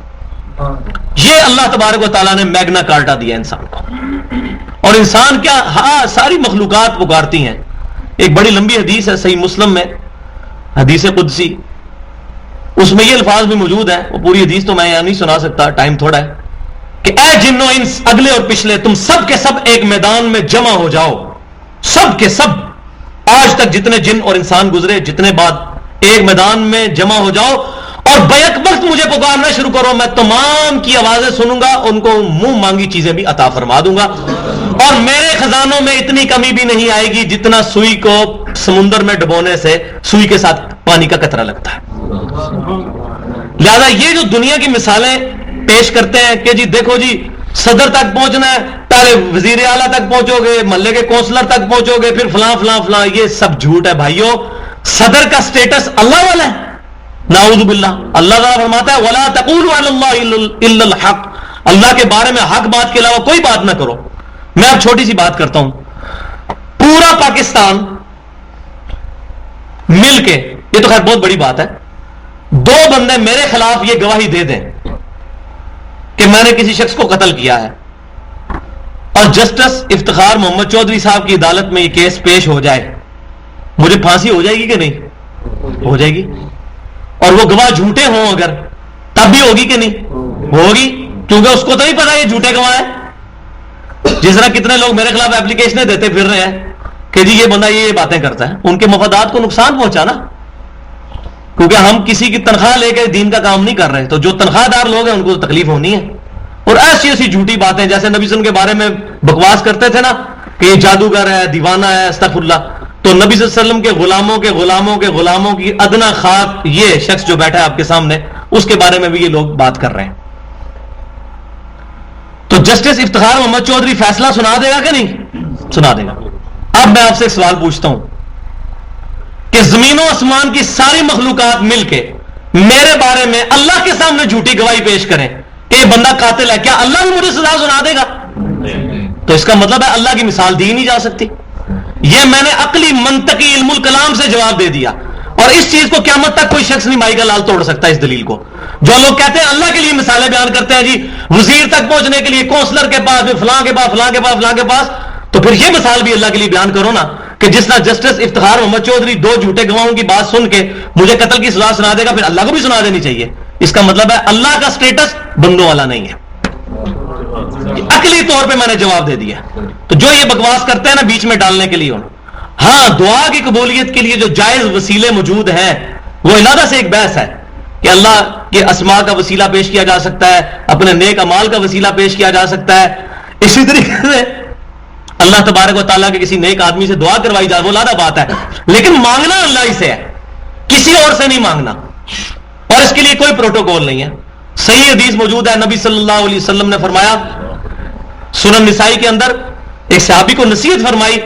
یہ اللہ تبارک و تعالیٰ نے میگنا کارٹا دیا انسان کو. اور انسان کیا، ہاں ساری مخلوقات پکارتی ہیں. ایک بڑی لمبی حدیث ہے صحیح مسلم میں، حدیث قدسی، اس میں یہ الفاظ بھی موجود ہیں. وہ پوری حدیث تو میں یہاں نہیں سنا سکتا، ٹائم تھوڑا ہے. کہ اے جنو انس اگلے اور پچھلے، تم سب کے سب ایک میدان میں جمع ہو جاؤ. سب کے سب، آج تک جتنے جن اور انسان گزرے، جتنے بعد، ایک میدان میں جمع ہو جاؤ اور بیک وقت مجھے پکارنا شروع کرو. میں تمام کی آوازیں سنوں گا، ان کو منہ مانگی چیزیں بھی عطا فرما دوں گا. اور میرے خزانوں میں اتنی کمی بھی نہیں آئے گی جتنا سوئی کو سمندر میں ڈبونے سے سوئی کے ساتھ پانی کا قطرہ لگتا ہے. لہذا یہ جو دنیا کی مثالیں پیش کرتے ہیں کہ جی دیکھو جی صدر تک پہنچنا ہے، پہلے وزیر اعلیٰ تک پہنچو گے، محلے کے کونسلر تک پہنچو گے، پھر فلاں فلاں فلاں، یہ سب جھوٹ ہے بھائیو. صدر کا سٹیٹس اللہ والا ہے، نعوذ باللہ. اللہ تعالیٰ فرماتا ہے وَلَا تَقُولُوا عَلَى اللَّهِ إِلَّا الْحَقِّ، اللہ کے بارے میں حق بات کے علاوہ کوئی بات نہ کرو. میں اب چھوٹی سی بات کرتا ہوں. پورا پاکستان مل کے، یہ تو خیر بہت بڑی بات ہے، دو بندے میرے خلاف یہ گواہی دے دیں کہ میں نے کسی شخص کو قتل کیا ہے، اور جسٹس افتخار محمد چودھری صاحب کی عدالت میں یہ کیس پیش ہو جائے، مجھے پھانسی ہو جائے گی کہ نہیں؟ ہو جائے گی. اور وہ گواہ جھوٹے ہوں اگر، تب بھی ہوگی کہ نہیں؟ ہوگی، کیونکہ اس کو تو نہیں پتا یہ جھوٹے گواہ ہیں. جس طرح کتنے لوگ میرے خلاف اپلیکیشنیں دیتے پھر رہے ہیں کہ جی یہ بندہ یہ باتیں کرتا ہے. ان کے مفادات کو نقصان پہنچا نا، کیونکہ ہم کسی کی تنخواہ لے کے دین کا کام نہیں کر رہے. تو جو تنخواہ دار لوگ ہیں ان کو تکلیف ہونی ہے. اور ایسی ایسی جھوٹی باتیں جیسے نبی صلی اللہ علیہ وسلم کے بارے میں بکواس کرتے تھے نا کہ یہ جادوگر ہے، دیوانہ ہے، استغفر اللہ. تو نبی صلی اللہ علیہ وسلم کے غلاموں کے غلاموں کے غلاموں کی ادنا خاک یہ شخص جو بیٹھا ہے آپ کے سامنے، اس کے بارے میں بھی یہ لوگ بات کر رہے ہیں. تو جسٹس افتخار محمد چودھری فیصلہ سنا دے گا کہ نہیں؟ سنا دے گا. اب میں آپ سے ایک سوال پوچھتا ہوں کہ زمین و آسمان کی ساری مخلوقات مل کے میرے بارے میں اللہ کے سامنے جھوٹی گواہی پیش کریں کہ یہ بندہ قاتل ہے، کیا اللہ بھی مجھے سزا سنا دے گا؟ تو اس کا مطلب ہے اللہ کی مثال دی نہیں جا سکتی. یہ میں نے عقلی منطقی علم الکلام سے جواب دے دیا. اور اس چیز کو قیامت تک کوئی شخص نہیں مائی کا لال توڑ سکتا. اس دلیل کو جو لوگ کہتے ہیں اللہ کے لیے مثالیں بیان کرتے ہیں، جی وزیر تک پہنچنے کے لیے کونسلر کے پاس، فلاں کے پاس، فلاں کے پاس، فلاں کے پاس، تو پھر یہ مثال بھی اللہ کے لیے بیان کرو نا کہ جس طرح جسٹس افتخار محمد چودھری دو جھوٹے گواہوں کی بات سن کے مجھے قتل کی سزا سنا دے گا، پھر اللہ کو بھی سنا دینی چاہیے. اس کا مطلب ہے اللہ کا سٹیٹس بندوں والا نہیں ہے. عقلی طور پہ میں نے جواب دے دیا. تو جو یہ بکواس کرتے ہیں نا بیچ میں ڈالنے کے لیے، ہاں دعا کی قبولیت کے لیے جو جائز وسیلے موجود ہیں وہ علیحدہ سے ایک بحث ہے کہ اللہ کے اسماء کا وسیلہ پیش کیا جا سکتا ہے، اپنے نیک اعمال کا وسیلہ پیش کیا جا سکتا ہے. اسی طریقے سے اللہ تبارک و تعالیٰ کے کسی نیک آدمی سے دعا کروائی جائے وہ علیحدہ بات ہے، لیکن مانگنا اللہ ہی سے ہے، کسی اور سے نہیں مانگنا. اور اس کے لیے کوئی پروٹوکول نہیں ہے. صحیح حدیث موجود ہے، نبی صلی اللہ علیہ وسلم نے فرمایا، سنن نسائی کے اندر ایک صحابی کو نصیحت فرمائی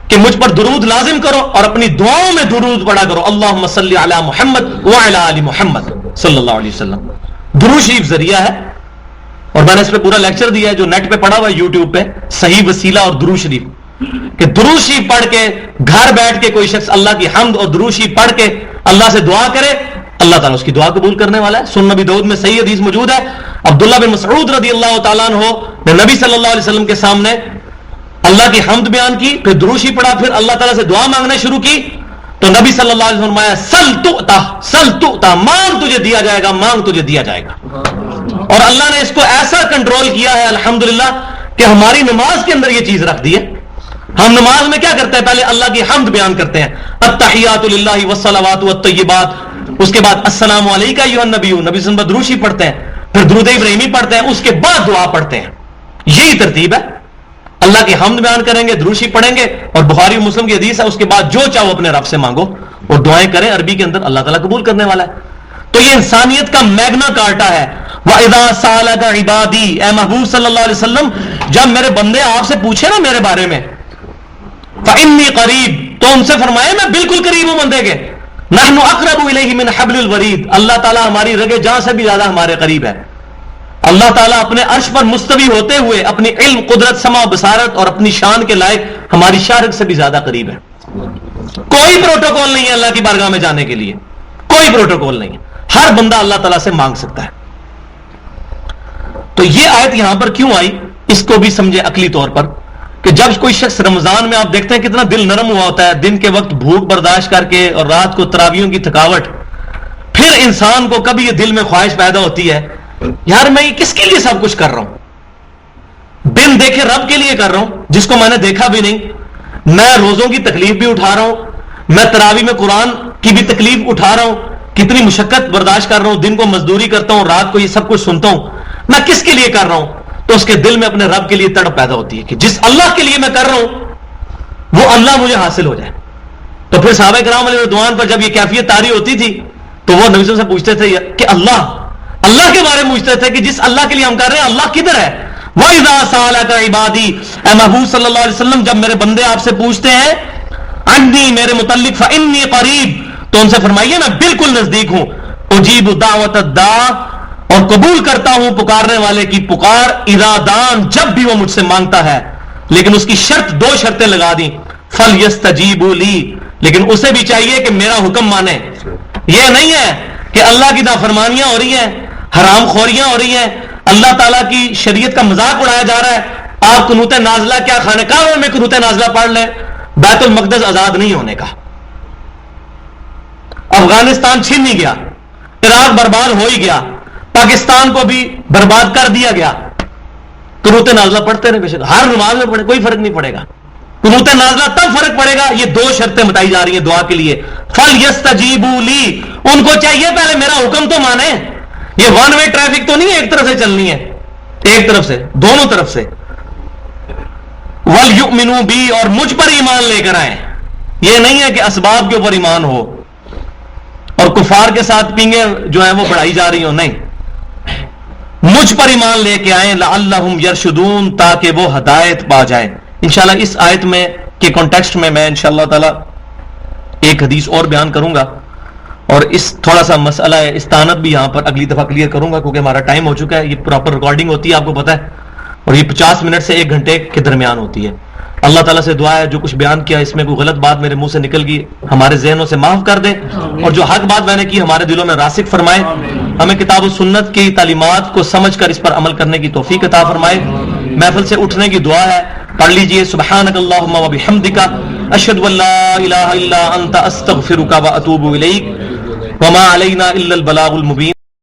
کہ مجھ پر درود لازم کرو اور اپنی دعاؤں میں درود پڑھا کرو. اللہم صلی علی محمد وعلی آل محمد صلی اللہ علیہ وسلم. درود شریف ذریعہ ہے، اور میں نے اس پہ پورا لیکچر دیا ہے جو نیٹ پہ پڑھا ہوا ہے یوٹیوب پہ، صحیح وسیلہ اور درود شریف. کہ درود شریف پڑھ کے گھر بیٹھ کے کوئی شخص اللہ کی حمد اور درود شریف پڑھ کے اللہ سے دعا کرے، اللہ تعالیٰ اس کی دعا قبول کرنے والا ہے. سنن نبی داؤد میں صحیح حدیث موجود ہے، عبداللہ بن مسعود رضی اللہ تعالیٰ عنہ نے نبی صلی اللہ علیہ وسلم کے سامنے اللہ کی حمد بیان کی، پھر درود شریف پڑھا، پھر اللہ تعالیٰ سے دعا مانگنا شروع کی. تو نبی صلی اللہ علیہ وسلم فرمایا سل تؤتا، سل تؤتا، مانگ تجھے دیا جائے گا، مانگ تجھے دیا جائے گا. اور اللہ نے اس کو ایسا کنٹرول کیا ہے الحمدللہ کہ ہماری نماز کے اندر یہ چیز رکھ دی ہے. ہم نماز میں کیا کرتے ہیں؟ پہلے اللہ کی حمد بیان کرتے ہیں، التحیات للہ والصلوات والطیبات، اس کے بعد السلام علیکہ ایھا النبی، نبی صلی اللہ علیہ وسلم پر درود شریف پڑھتے ہیں، پھر درود ابراہیمی پڑھتے ہیں، اس کے بعد دعا پڑھتے ہیں. یہی ترتیب ہے. اللہ کی حمد بیان کریں گے، درود شریف پڑھیں گے، اور بخاری اور مسلم کی حدیث ہے اس کے بعد جو چاہو اپنے رب سے مانگو اور دعائیں کریں. عربی کے اندر اللہ تعالیٰ قبول کرنے والا ہے. تو یہ انسانیت کا میگنا کارٹا ہے. وَإِذَا سَأَلَكَ عِبَادِي، اے محبوب صلی اللہ علیہ وسلم جب میرے بندے آپ سے پوچھے نا میرے بارے میں، فَإِنِّي قَرِيب، تو ان سے فرمائے میں بالکل قریب ہوں بندے کے. نحن اقرب الیہ من حبل الورید، اللہ تعالیٰ ہماری رگے جاں سے بھی زیادہ ہمارے قریب ہے. اللہ تعالیٰ اپنے عرش پر مستوی ہوتے ہوئے اپنی علم، قدرت، سمع، بصارت اور اپنی شان کے لائق ہماری شارک سے بھی زیادہ قریب ہے. کوئی پروٹوکول نہیں ہے اللہ کی بارگاہ میں جانے کے لیے، کوئی پروٹوکول نہیں ہے. ہر بندہ اللہ تعالیٰ سے مانگ سکتا ہے. تو یہ آیت یہاں پر کیوں آئی اس کو بھی سمجھے عقلی طور پر، کہ جب کوئی شخص رمضان میں آپ دیکھتے ہیں کتنا دل نرم ہوا ہوتا ہے، دن کے وقت بھوک برداشت کر کے اور رات کو تراویحوں کی تھکاوٹ، پھر انسان کو کبھی یہ دل میں خواہش پیدا ہوتی ہے یار میں یہ کس کے لیے سب کچھ کر رہا ہوں، بن دیکھے رب کے لیے کر رہا ہوں جس کو میں نے دیکھا بھی نہیں. میں روزوں کی تکلیف بھی اٹھا رہا ہوں، میں تراویح میں قرآن کی بھی تکلیف اٹھا رہا ہوں، کتنی مشقت برداشت کر رہا ہوں، دن کو مزدوری کرتا ہوں، رات کو یہ سب کچھ سنتا ہوں، میں کس کے لیے کر رہا ہوں؟ تو اس کے دل میں اپنے رب کے لیے تڑپ پیدا ہوتی ہے کہ جس اللہ کے لیے میں کر رہا ہوں وہ اللہ مجھے حاصل ہو جائے. تو پھر صحابہ کرام علیہ رضوان پر جب یہ کیفیت طاری ہوتی تھی تو وہ نبی صلی اللہ علیہ وسلم سے پوچھتے تھے کہ اللہ کے بارے میں پوچھتے تھے کہ جس اللہ کے لیے ہم کر رہے ہیں اللہ کدھر ہے؟ وَإِذَا سَأَلَكَ عِبَادِي، اے محبوب صلی اللہ علیہ وسلم جب میرے بندے آپ سے پوچھتے ہیں عنی، میرے متعلق، فَإِنِّي قَرِيب، تو ان سے فرمائیے میں بالکل نزدیک ہوں. اجیب دعوت الداع، اور قبول کرتا ہوں پکارنے والے کی پکار، اذا دان، جب بھی وہ مجھ سے مانگتا ہے. لیکن اس کی شرط، دو شرطیں لگا دیں. فَلْيَسْتَجِيبُوا لِي، لیکن اسے بھی چاہیے کہ میرا حکم مانے. یہ نہیں ہے کہ اللہ کی نافرمانیاں ہو رہی ہیں، حرام خوریاں ہو رہی ہیں، اللہ تعالیٰ کی شریعت کا مذاق اڑایا جا رہا ہے، آپ قنوت نازلہ کیا خانہ کعبہ میں قنوت نازلہ پڑھ لیں، بیت المقدس آزاد نہیں ہونے کا، افغانستان چھین نہیں گیا، عراق برباد ہو ہی گیا، پاکستان کو بھی برباد کر دیا گیا. قنوت نازلہ پڑھتے رہے بے شک، ہر نماز میں پڑھے، کوئی فرق نہیں پڑے گا. قنوت نازلہ تب فرق پڑے گا. یہ دو شرطیں بتائی جا رہی ہیں دعا کے لیے. فَلْيَسْتَجِيبُوا لِي، ان کو چاہیے پہلے میرا حکم تو مانے. یہ ون وے ٹریفک تو نہیں ہے، ایک طرف سے چلنی ہے، ایک طرف سے، دونوں طرف سے. وَلْيُؤْمِنُوا بِي، اور مجھ پر ایمان لے کر آئیں. یہ نہیں ہے کہ اسباب کے اوپر ایمان ہو اور کفار کے ساتھ پینگیں جو ہیں وہ بڑھائی جا رہی ہوں، نہیں، مجھ پر ایمان لے کے آئیں. لعلہم یرشدون، تاکہ وہ ہدایت پا جائیں. انشاءاللہ اس آیت میں کے کانٹیکسٹ میں انشاءاللہ تعالی ایک حدیث اور بیان کروں گا، اور اس تھوڑا سا مسئلہ ہے استانت بھی یہاں پر اگلی دفعہ کلیئر کروں گا، کیونکہ ہمارا ٹائم ہو چکا ہے. یہ پراپر ریکارڈنگ ہوتی ہے، آپ کو پتہ ہے، اور یہ 50 منٹ سے 1 گھنٹے کے درمیان ہوتی ہے. اللہ تعالیٰ سے دعا ہے جو کچھ بیان کیا اس میں کوئی غلط بات میرے منہ سے نکل گئی ہمارے ذہنوں سے معاف کر دے، اور جو حق بات میں نے کی ہمارے دلوں میں راسخ فرمائے. ہمیں کتاب و سنت کی تعلیمات کو سمجھ کر اس پر عمل کرنے کی توفیق عطا فرمائے. محفل سے اٹھنے کی دعا ہے، پڑھ لیجئے سبحانک اللہم و بحمدک، اشہد ان لا الہ الا انت، استغفرک و اتوب الیک، وما علینا الا البلاغ المبین.